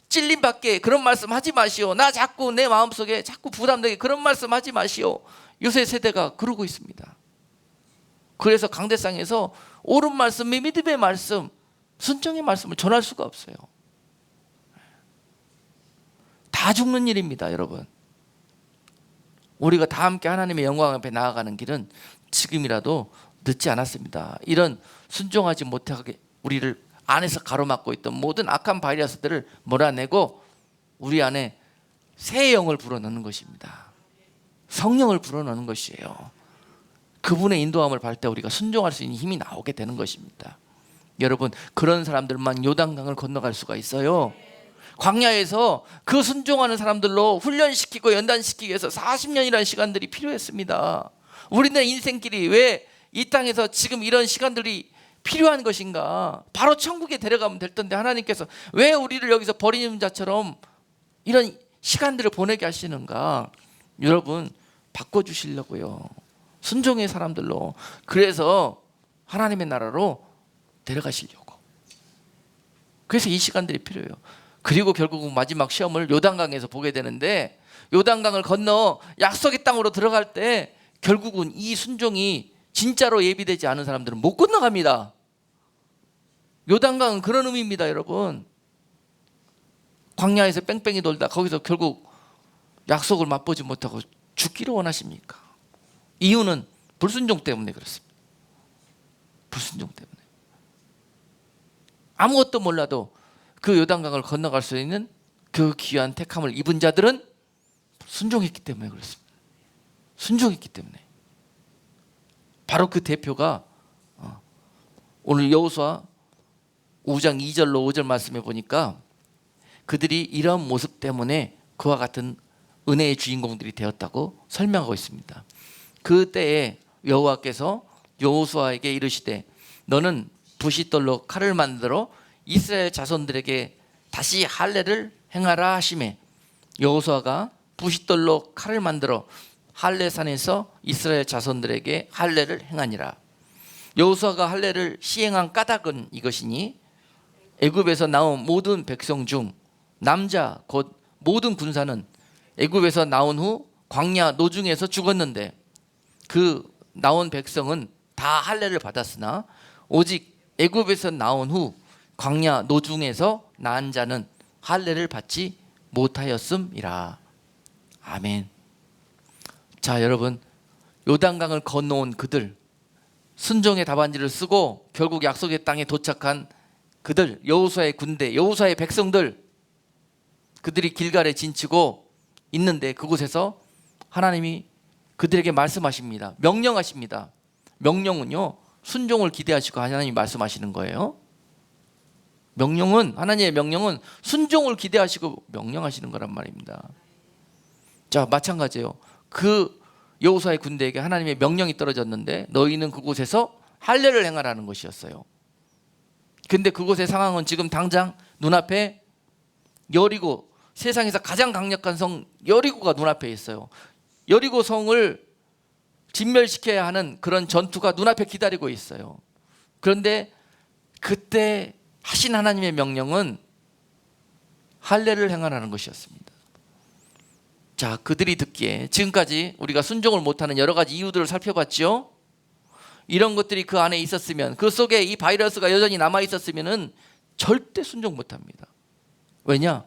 찔림 받게 그런 말씀 하지 마시오, 나 자꾸 내 마음속에 자꾸 부담되게 그런 말씀 하지 마시오. 요새 세대가 그러고 있습니다. 그래서 강대상에서 옳은 말씀, 믿음의 말씀, 순종의 말씀을 전할 수가 없어요. 다 죽는 일입니다, 여러분. 우리가 다 함께 하나님의 영광 앞에 나아가는 길은 지금이라도 늦지 않았습니다. 이런 순종하지 못하게 우리를 안에서 가로막고 있던 모든 악한 바이러스들을 몰아내고 우리 안에 새 영을 불어넣는 것입니다. 성령을 불어넣는 것이에요. 그분의 인도함을 받을 때 우리가 순종할 수 있는 힘이 나오게 되는 것입니다. 여러분, 그런 사람들만 요단강을 건너갈 수가 있어요. 광야에서 그 순종하는 사람들로 훈련시키고 연단시키기 위해서 40년이라는 시간들이 필요했습니다. 우리는 인생길이 왜 이 땅에서 지금 이런 시간들이 필요한 것인가? 바로 천국에 데려가면 될 텐데 하나님께서 왜 우리를 여기서 버리는 자처럼 이런 시간들을 보내게 하시는가? 여러분, 바꿔주시려고요. 순종의 사람들로. 그래서 하나님의 나라로 데려가시려고. 그래서 이 시간들이 필요해요. 그리고 결국은 마지막 시험을 요단강에서 보게 되는데, 요단강을 건너 약속의 땅으로 들어갈 때 결국은 이 순종이 진짜로 예비되지 않은 사람들은 못 건너갑니다. 요단강은 그런 의미입니다, 여러분. 광야에서 뺑뺑이 돌다 거기서 결국 약속을 맛보지 못하고 죽기를 원하십니까? 이유는 불순종 때문에 그렇습니다. 불순종 때문에. 아무것도 몰라도 그 요단강을 건너갈 수 있는 그 귀한 택함을 입은 자들은 순종했기 때문에 그렇습니다. 순종했기 때문에. 바로 그 대표가 오늘 여호수아 5장 2절로 5절 말씀해 보니까 그들이 이런 모습 때문에 그와 같은 은혜의 주인공들이 되었다고 설명하고 있습니다. 그때에 여호와께서 여호수아에게 이르시되 너는 부싯돌로 칼을 만들어 이스라엘 자손들에게 다시 할례를 행하라 하시매 여호수아가 부싯돌로 칼을 만들어 할례산에서 이스라엘 자손들에게 할례를 행하니라. 여호수아가 할례를 시행한 까닭은 이것이니 애굽에서 나온 모든 백성 중 남자 곧 모든 군사는 애굽에서 나온 후 광야 노중에서 죽었는데 그 나온 백성은 다 할례를 받았으나 오직 애굽에서 나온 후 광야 노중에서 낳은 자는 할례를 받지 못하였음이라. 아멘. 자, 여러분, 요단강을 건너온 그들, 순종의 답안지를 쓰고 결국 약속의 땅에 도착한 그들, 여호수아의 군대, 여호수아의 백성들, 그들이 길갈에 진치고 있는데 그곳에서 하나님이 그들에게 말씀하십니다. 명령하십니다. 명령은요, 순종을 기대하시고 하나님이 말씀하시는 거예요. 명령은, 하나님의 명령은 순종을 기대하시고 명령하시는 거란 말입니다. 자, 마찬가지예요. 그 여호수아의 군대에게 하나님의 명령이 떨어졌는데 너희는 그곳에서 할례를 행하라는 것이었어요. 근데 그곳의 상황은 지금 당장 눈앞에 여리고, 세상에서 가장 강력한 성 여리고가 눈앞에 있어요. 여리고 성을 진멸시켜야 하는 그런 전투가 눈앞에 기다리고 있어요. 그런데 그때 하신 하나님의 명령은 할례를 행하라는 것이었습니다. 자, 그들이 듣기에 지금까지 우리가 순종을 못하는 여러 가지 이유들을 살펴봤죠. 이런 것들이 그 안에 있었으면, 그 속에 이 바이러스가 여전히 남아 있었으면 절대 순종 못합니다. 왜냐?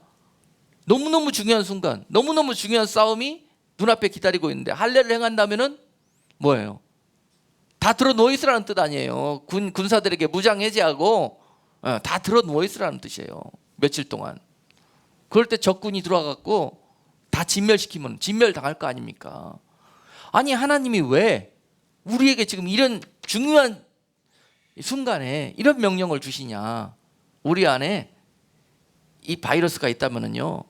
너무너무 중요한 순간, 너무너무 중요한 싸움이 눈앞에 기다리고 있는데 할례를 행한다면 뭐예요? 다 들어 누워 있으라는 뜻 아니에요. 군사들에게 무장 해제하고 다 들어 누워 있으라는 뜻이에요. 며칠 동안. 그럴 때 적군이 들어와갖고 다 진멸시키면 진멸당할 거 아닙니까? 아니, 하나님이 왜 우리에게 지금 이런 중요한 순간에 이런 명령을 주시냐? 우리 안에 이 바이러스가 있다면요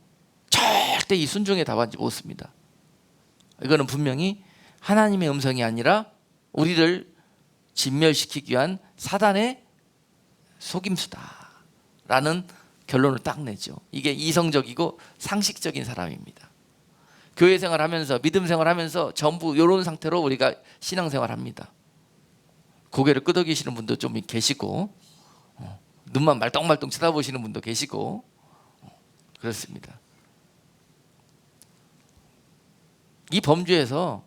절대 이 순종의 답안지 못 씁니다. 이거는 분명히 하나님의 음성이 아니라 우리를 진멸시키기 위한 사단의 속임수다라는 결론을 딱 내죠. 이게 이성적이고 상식적인 사람입니다. 교회 생활하면서, 믿음 생활하면서 전부 이런 상태로 우리가 신앙생활합니다. 고개를 끄덕이시는 분도 좀 계시고 눈만 말똥말똥 쳐다보시는 분도 계시고 그렇습니다. 이 범죄에서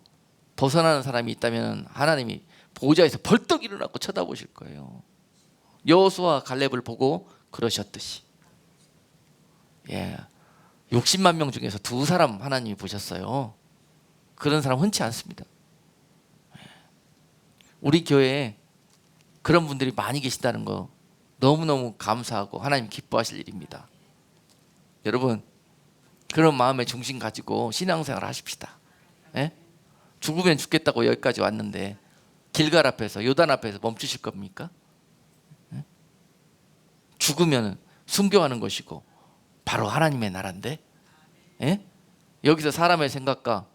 벗어나는 사람이 있다면 하나님이 보좌에서 벌떡 일어나고 쳐다보실 거예요. 여호수아 갈렙을 보고 그러셨듯이. 60만 명 중에서 2사람 하나님이 보셨어요. 그런 사람 흔치 않습니다. 우리 교회에 그런 분들이 많이 계시다는 거 너무너무 감사하고 하나님 기뻐하실 일입니다. 여러분, 그런 마음의 중심 가지고 신앙생활 하십시다. 죽으면 죽겠다고 여기까지 왔는데 길갈 앞에서 요단 앞에서 멈추실 겁니까? 죽으면 순교하는 것이고 바로 하나님의 나라인데 여기서 사람의 생각과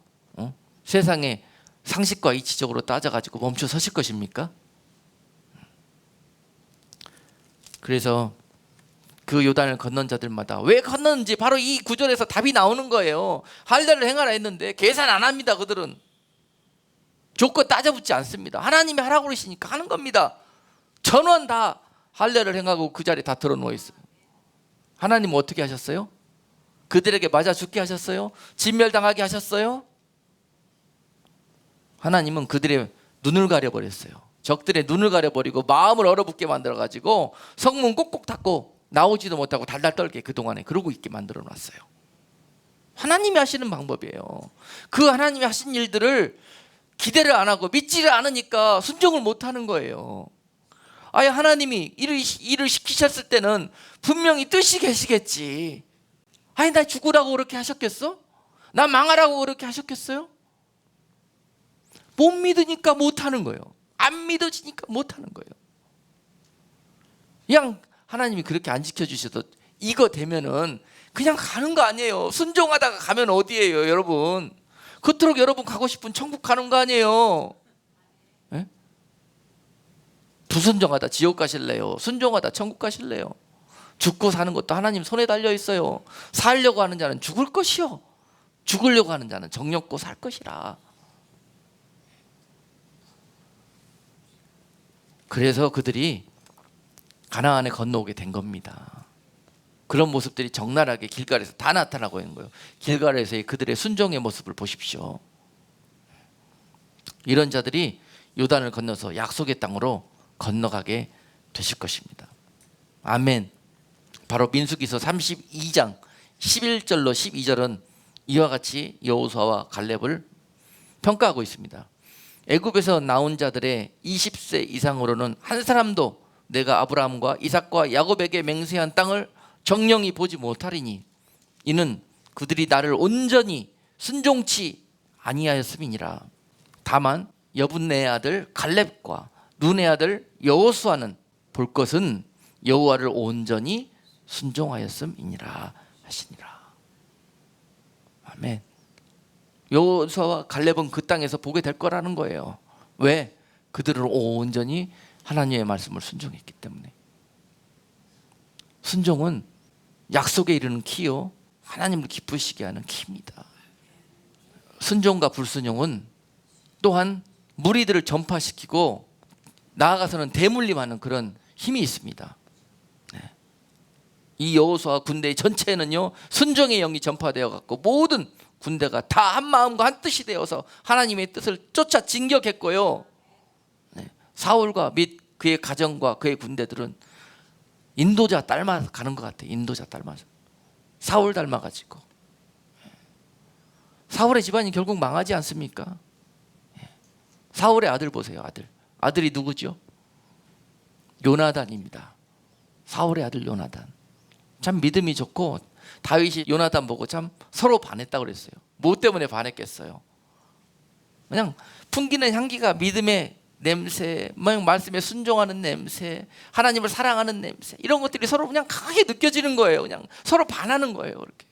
세상의 상식과 이치적으로 따져가지고 멈춰 서실 것입니까? 그래서 그 요단을 건넌 자들마다 왜 건너는지 바로 이 구절에서 답이 나오는 거예요. 할례를 행하라 했는데 계산 안 합니다. 그들은 조건 따져붙지 않습니다. 하나님이 하라고 그러시니까 하는 겁니다. 전원 다 할례를 행하고 그 자리에 다 드러누워 있어요. 하나님은 어떻게 하셨어요? 그들에게 맞아 죽게 하셨어요? 진멸당하게 하셨어요? 하나님은 그들의 눈을 가려버렸어요. 적들의 눈을 가려버리고 마음을 얼어붙게 만들어가지고 성문 꼭꼭 닫고 나오지도 못하고 달달 떨게 그동안에 그러고 있게 만들어 놨어요. 하나님이 하시는 방법이에요. 그 하나님이 하신 일들을 기대를 안 하고 믿지를 않으니까 순종을 못 하는 거예요. 아예 하나님이 일을 시키셨을 때는 분명히 뜻이 계시겠지. 아니 나 죽으라고 그렇게 하셨겠어? 나 망하라고 그렇게 하셨겠어요? 못 믿으니까 못 하는 거예요. 안 믿어지니까 못 하는 거예요. 그냥 하나님이 그렇게 안 지켜주셔도 이거 되면은 그냥 가는 거 아니에요. 순종하다가 가면 어디예요, 여러분? 그토록 여러분 가고 싶은 천국 가는 거 아니에요? 네? 부순종하다 지옥 가실래요? 순종하다 천국 가실래요? 죽고 사는 것도 하나님 손에 달려 있어요. 살려고 하는 자는 죽을 것이요, 죽으려고 하는 자는 정욕고 살 것이라. 그래서 그들이 가나안에 건너오게 된 겁니다. 그런 모습들이 적나라하게 길갈에서 다 나타나고 있는 거예요. 길갈에서의 그들의 순종의 모습을 보십시오. 이런 자들이 요단을 건너서 약속의 땅으로 건너가게 되실 것입니다. 아멘. 바로 민수기서 32장 11절로 12절은 이와 같이 여호수아와 갈렙을 평가하고 있습니다. 애굽에서 나온 자들의 20세 이상으로는 한 사람도 내가 아브라함과 이삭과 야곱에게 맹세한 땅을 정령이 보지 못하리니 이는 그들이 나를 온전히 순종치 아니하였음이니라. 다만 여분네의 아들 갈렙과 눈의 아들 여호수아는 볼 것은 여호와를 온전히 순종하였음이니라 하시니라. 아멘. 여호수아와 갈렙은 그 땅에서 보게 될 거라는 거예요. 왜? 그들은 온전히 하나님의 말씀을 순종했기 때문에. 순종은 약속에 이르는 키요, 하나님을 기쁘시게 하는 키입니다. 순종과 불순종은 또한 무리들을 전파시키고 나아가서는 대물림하는 그런 힘이 있습니다. 이 여호수아 군대 전체에는요 순종의 영이 전파되어 갖고 모든 군대가 다 한 마음과 한 뜻이 되어서 하나님의 뜻을 쫓아 진격했고요. 사울과 및 그의 가정과 그의 군대들은 인도자 닮아 가는 것 같아요. 인도자 닮아서 사울 닮아가지고 사울의 집안이 결국 망하지 않습니까? 사울의 아들 보세요. 아들이 누구죠? 요나단입니다. 사울의 아들 요나단. 참 믿음이 좋고 다윗이 요나단 보고 참 서로 반했다고 그랬어요. 뭐 때문에 반했겠어요? 그냥 풍기는 향기가 믿음의 냄새, 말씀에 순종하는 냄새, 하나님을 사랑하는 냄새, 이런 것들이 서로 그냥 강하게 느껴지는 거예요. 그냥 서로 반하는 거예요. 그렇게.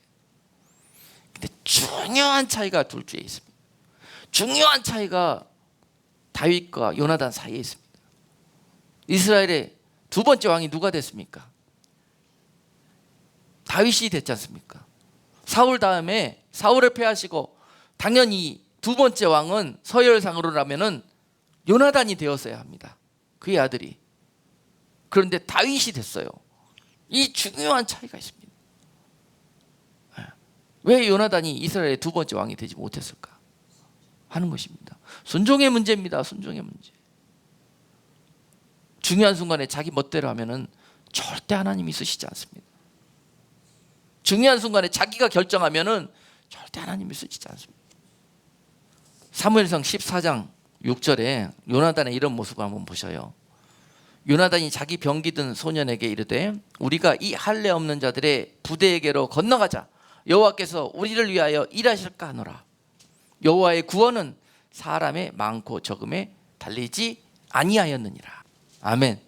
근데 중요한 차이가 둘 중에 있습니다. 중요한 차이가 다윗과 요나단 사이에 있습니다. 이스라엘의 두 번째 왕이 누가 됐습니까? 다윗이 됐지 않습니까? 사울 다음에 사울을 패하시고 당연히 두 번째 왕은 서열상으로라면은 요나단이 되었어야 합니다. 그의 아들이. 그런데 다윗이 됐어요. 이 중요한 차이가 있습니다. 왜 요나단이 이스라엘의 두 번째 왕이 되지 못했을까 하는 것입니다. 순종의 문제입니다. 순종의 문제. 중요한 순간에 자기 멋대로 하면은 절대 하나님이 쓰시지 않습니다. 중요한 순간에 자기가 결정하면은 절대 하나님이 쓰시지 않습니다. 사무엘상 14장 6절에 요나단의 이런 모습을 한번 보셔요. 요나단이 자기 병기 든 소년에게 이르되 우리가 이 할례 없는 자들의 부대에게로 건너가자. 여호와께서 우리를 위하여 일하실까 하노라. 여호와의 구원은 사람의 많고 적음에 달리지 아니하였느니라. 아멘.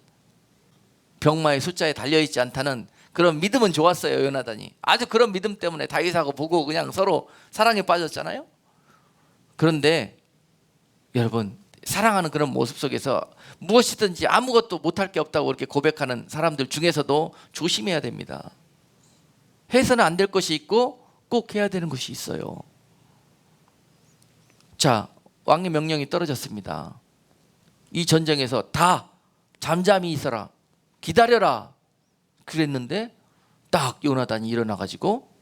병마의 숫자에 달려있지 않다는 그런 믿음은 좋았어요. 요나단이 아주 그런 믿음 때문에 다윗하고 보고 그냥 서로 사랑에 빠졌잖아요. 그런데 여러분, 사랑하는 그런 모습 속에서 무엇이든지 아무것도 못할 게 없다고 이렇게 고백하는 사람들 중에서도 조심해야 됩니다. 해서는 안 될 것이 있고 꼭 해야 되는 것이 있어요. 자, 왕의 명령이 떨어졌습니다. 이 전쟁에서 다 잠잠히 있어라, 기다려라 그랬는데 딱 요나단이 일어나 가지고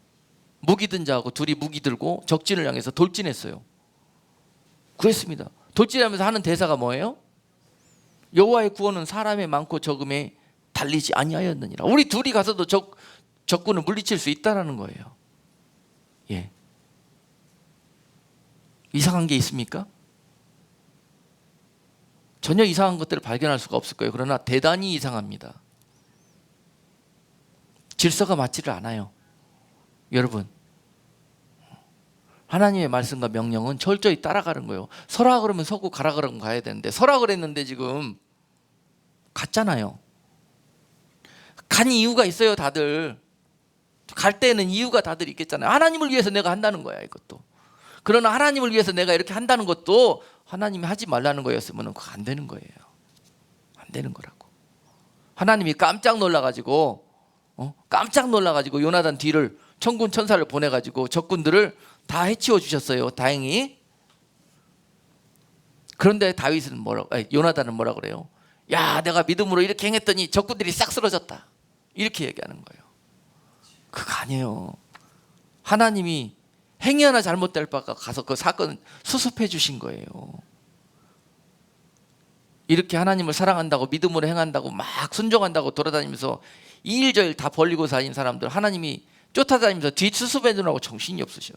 무기 든 자하고 둘이 무기 들고 적진을 향해서 돌진했어요. 그랬습니다. 돌진하면서 하는 대사가 뭐예요? 여호와의 구원은 사람의 많고 적음에 달리지 아니하였느니라. 우리 둘이 가서도 적군을 물리칠 수 있다는 거예요. 예. 이상한 게 있습니까? 전혀 이상한 것들을 발견할 수가 없을 거예요. 그러나 대단히 이상합니다. 질서가 맞지를 않아요. 여러분, 하나님의 말씀과 명령은 철저히 따라가는 거예요. 서라 그러면 서고 가라 그러면 가야 되는데 서라 그랬는데 지금 갔잖아요. 간 이유가 있어요. 다들 갈 때는 이유가 다들 있겠잖아요. 하나님을 위해서 내가 한다는 거야, 이것도. 그러나 하나님을 위해서 내가 이렇게 한다는 것도 하나님이 하지 말라는 거였으면 그거 안 되는 거예요. 안 되는 거라고. 하나님이 깜짝 놀라가지고 요나단 뒤를 천군 천사를 보내가지고 적군들을 다 해치워 주셨어요. 다행히. 그런데 요나단은 뭐라 그래요? 야, 내가 믿음으로 이렇게 행했더니 적군들이 싹 쓰러졌다, 이렇게 얘기하는 거예요. 그거 아니에요. 하나님이 행위 하나 잘못될 바가 가서 그 사건 수습해 주신 거예요. 이렇게 하나님을 사랑한다고 믿음으로 행한다고 막 순종한다고 돌아다니면서 이 일 저 일 다 벌리고 다닌 사람들 하나님이 쫓아다니면서 뒷수습해 주느라고 정신이 없으셔.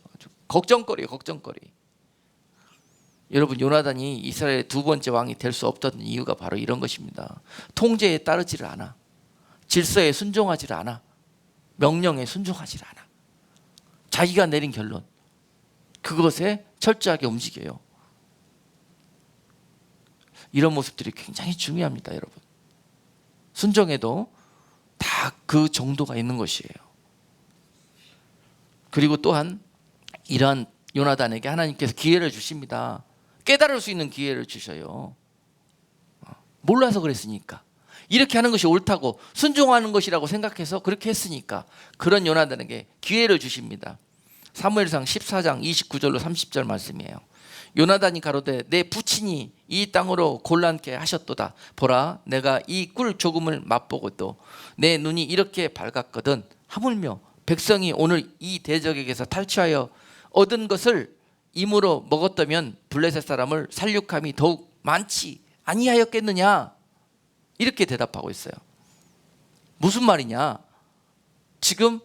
걱정거리예요, 걱정거리. 여러분, 요나단이 이스라엘의 두 번째 왕이 될 수 없던 이유가 바로 이런 것입니다. 통제에 따르지를 않아, 질서에 순종하지를 않아, 명령에 순종하지를 않아. 자기가 내린 결론, 그것에 철저하게 움직여요. 이런 모습들이 굉장히 중요합니다. 여러분, 순종에도 다 그 정도가 있는 것이에요. 그리고 또한 이러한 요나단에게 하나님께서 기회를 주십니다. 깨달을 수 있는 기회를 주셔요. 몰라서 그랬으니까, 이렇게 하는 것이 옳다고 순종하는 것이라고 생각해서 그렇게 했으니까 그런 요나단에게 기회를 주십니다. 사무엘상 14장 29절로 30절 말씀이에요. 요나단이 가로되 내 부친이 이 땅으로 곤란케 하셨도다. 보라, 내가 이 꿀 조금을 맛보고도 내 눈이 이렇게 밝았거든. 하물며 백성이 오늘 이 대적에게서 탈취하여 얻은 것을 임으로 먹었다면 블레셋 사람을 살육함이 더욱 많지 아니하였겠느냐, 이렇게 대답하고 있어요. 무슨 말이냐? 지금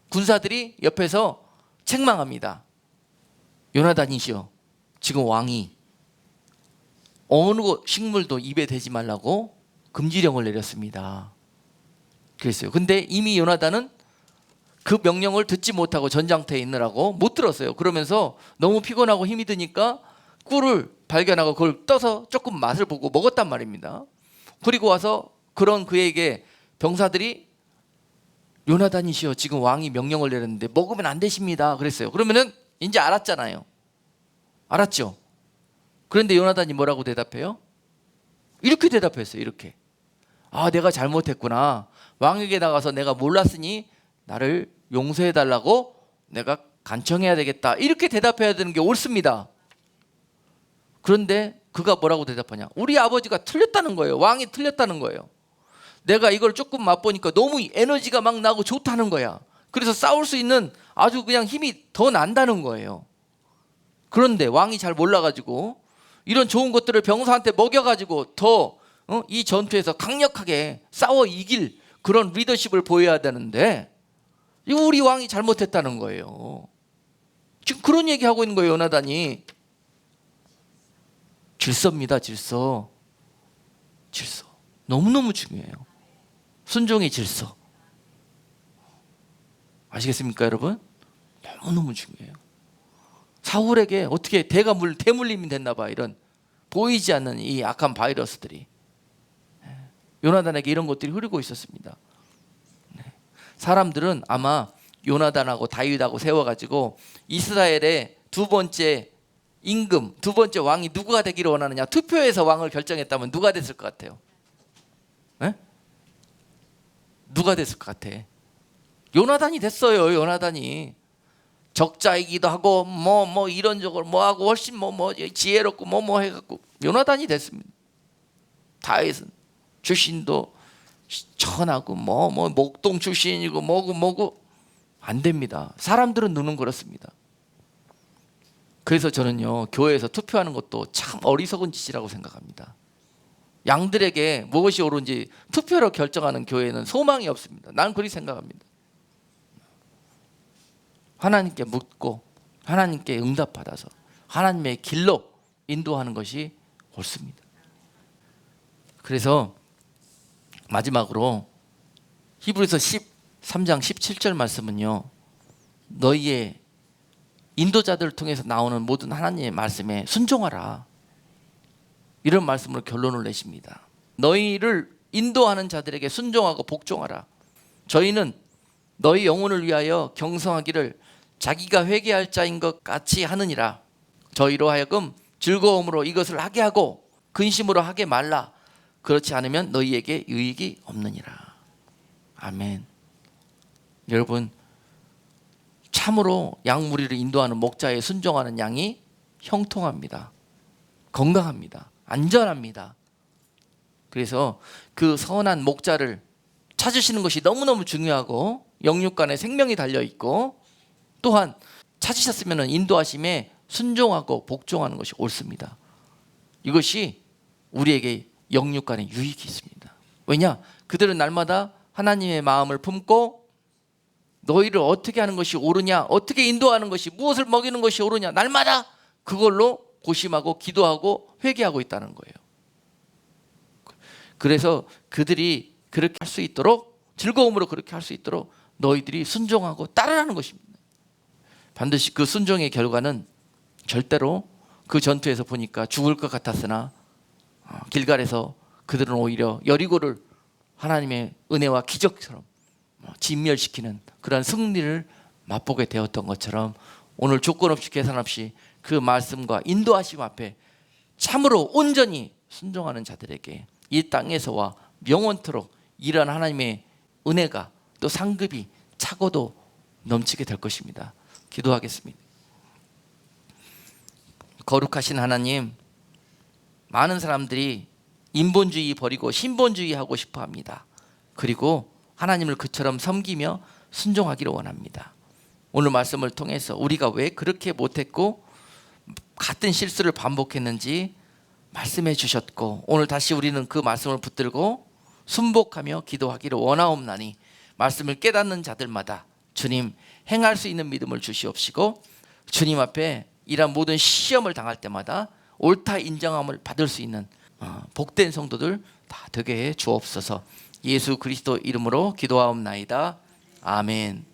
군사들이 옆에서 책망합니다. 요나단이시여, 지금 왕이 어느 식물도 입에 대지 말라고 금지령을 내렸습니다. 그랬어요. 근데 이미 요나단은 그 명령을 듣지 못하고 전장터에 있느라고 못 들었어요. 그러면서 너무 피곤하고 힘이 드니까 꿀을 발견하고 그걸 떠서 조금 맛을 보고 먹었단 말입니다. 그리고 와서 그런 그에게 병사들이 요나단이시여, 지금 왕이 명령을 내렸는데 먹으면 안 되십니다 그랬어요. 그러면은 이제 알았잖아요. 알았죠? 그런데 요나단이 뭐라고 대답해요? 이렇게 대답했어요. 이렇게. 아, 내가 잘못했구나. 왕에게 나가서 내가 몰랐으니 나를 용서해 달라고 내가 간청해야 되겠다, 이렇게 대답해야 되는 게 옳습니다. 그런데 그가 뭐라고 대답하냐? 우리 아버지가 틀렸다는 거예요. 왕이 틀렸다는 거예요. 내가 이걸 조금 맛보니까 너무 에너지가 막 나고 좋다는 거야. 그래서 싸울 수 있는 아주 그냥 힘이 더 난다는 거예요. 그런데 왕이 잘 몰라가지고 이런 좋은 것들을 병사한테 먹여가지고 더 이 전투에서 강력하게 싸워 이길 그런 리더십을 보여야 되는데 이거 우리 왕이 잘못했다는 거예요. 지금 그런 얘기하고 있는 거예요. 요나단이. 질서입니다. 질서. 질서 너무너무 중요해요. 순종의 질서. 아시겠습니까, 여러분? 너무너무 중요해요. 사울에게 어떻게 대물림이 됐나 봐. 이런 보이지 않는 이 악한 바이러스들이 요나단에게 이런 것들이 흐르고 있었습니다. 사람들은 아마 요나단하고 다윗하고 세워가지고 이스라엘의 두 번째 임금, 두 번째 왕이 누구가 되기를 원하느냐 투표해서 왕을 결정했다면 누가 됐을 것 같아요? 에? 누가 됐을 것 같아? 요나단이 됐어요. 요나단이 적자이기도 하고 뭐 이런저런 뭐 하고 훨씬 뭐 지혜롭고 뭐 해갖고 요나단이 됐습니다. 다윗은 출신도 천하고 뭐 목동 출신이고 뭐고 안 됩니다. 사람들은 눈은 그렇습니다. 그래서 저는요, 교회에서 투표하는 것도 참 어리석은 짓이라고 생각합니다. 양들에게 무엇이 옳은지 투표로 결정하는 교회는 소망이 없습니다. 나는 그렇게 생각합니다. 하나님께 묻고 하나님께 응답받아서 하나님의 길로 인도하는 것이 옳습니다. 그래서 마지막으로 히브리서 13장 17절 말씀은요, 너희의 인도자들을 통해서 나오는 모든 하나님의 말씀에 순종하라, 이런 말씀으로 결론을 내십니다. 너희를 인도하는 자들에게 순종하고 복종하라. 저희는 너희 영혼을 위하여 경성하기를 자기가 회개할 자인 것 같이 하느니라. 저희로 하여금 즐거움으로 이것을 하게 하고 근심으로 하게 말라. 그렇지 않으면 너희에게 유익이 없느니라. 아멘. 여러분, 참으로 양무리를 인도하는 목자에 순종하는 양이 형통합니다. 건강합니다. 안전합니다. 그래서 그 선한 목자를 찾으시는 것이 너무너무 중요하고 영육간에 생명이 달려있고, 또한 찾으셨으면 인도하심에 순종하고 복종하는 것이 옳습니다. 이것이 우리에게 영육간에 유익이 있습니다. 왜냐? 그들은 날마다 하나님의 마음을 품고 너희를 어떻게 하는 것이 옳으냐, 어떻게 인도하는 것이, 무엇을 먹이는 것이 옳으냐, 날마다 그걸로 고심하고 기도하고 회개하고 있다는 거예요. 그래서 그들이 그렇게 할 수 있도록, 즐거움으로 그렇게 할 수 있도록 너희들이 순종하고 따르라는 것입니다. 반드시 그 순종의 결과는 절대로 그 전투에서 보니까 죽을 것 같았으나 길갈에서 그들은 오히려 여리고를 하나님의 은혜와 기적처럼 진멸시키는 그런 승리를 맛보게 되었던 것처럼, 오늘 조건 없이 계산 없이 그 말씀과 인도하심 앞에 참으로 온전히 순종하는 자들에게 이 땅에서와 영원토록 이러한 하나님의 은혜가 또 상급이 차고도 넘치게 될 것입니다. 기도하겠습니다. 거룩하신 하나님, 많은 사람들이 인본주의 버리고 신본주의 하고 싶어 합니다. 그리고 하나님을 그처럼 섬기며 순종하기를 원합니다. 오늘 말씀을 통해서 우리가 왜 그렇게 못했고 같은 실수를 반복했는지 말씀해 주셨고, 오늘 다시 우리는 그 말씀을 붙들고 순복하며 기도하기를 원하옵나니, 말씀을 깨닫는 자들마다 주님 행할 수 있는 믿음을 주시옵시고, 주님 앞에 이런 모든 시험을 당할 때마다 옳다 인정함을 받을 수 있는 복된 성도들 다 되게 해 주옵소서. 예수 그리스도 이름으로 기도하옵나이다. 아멘.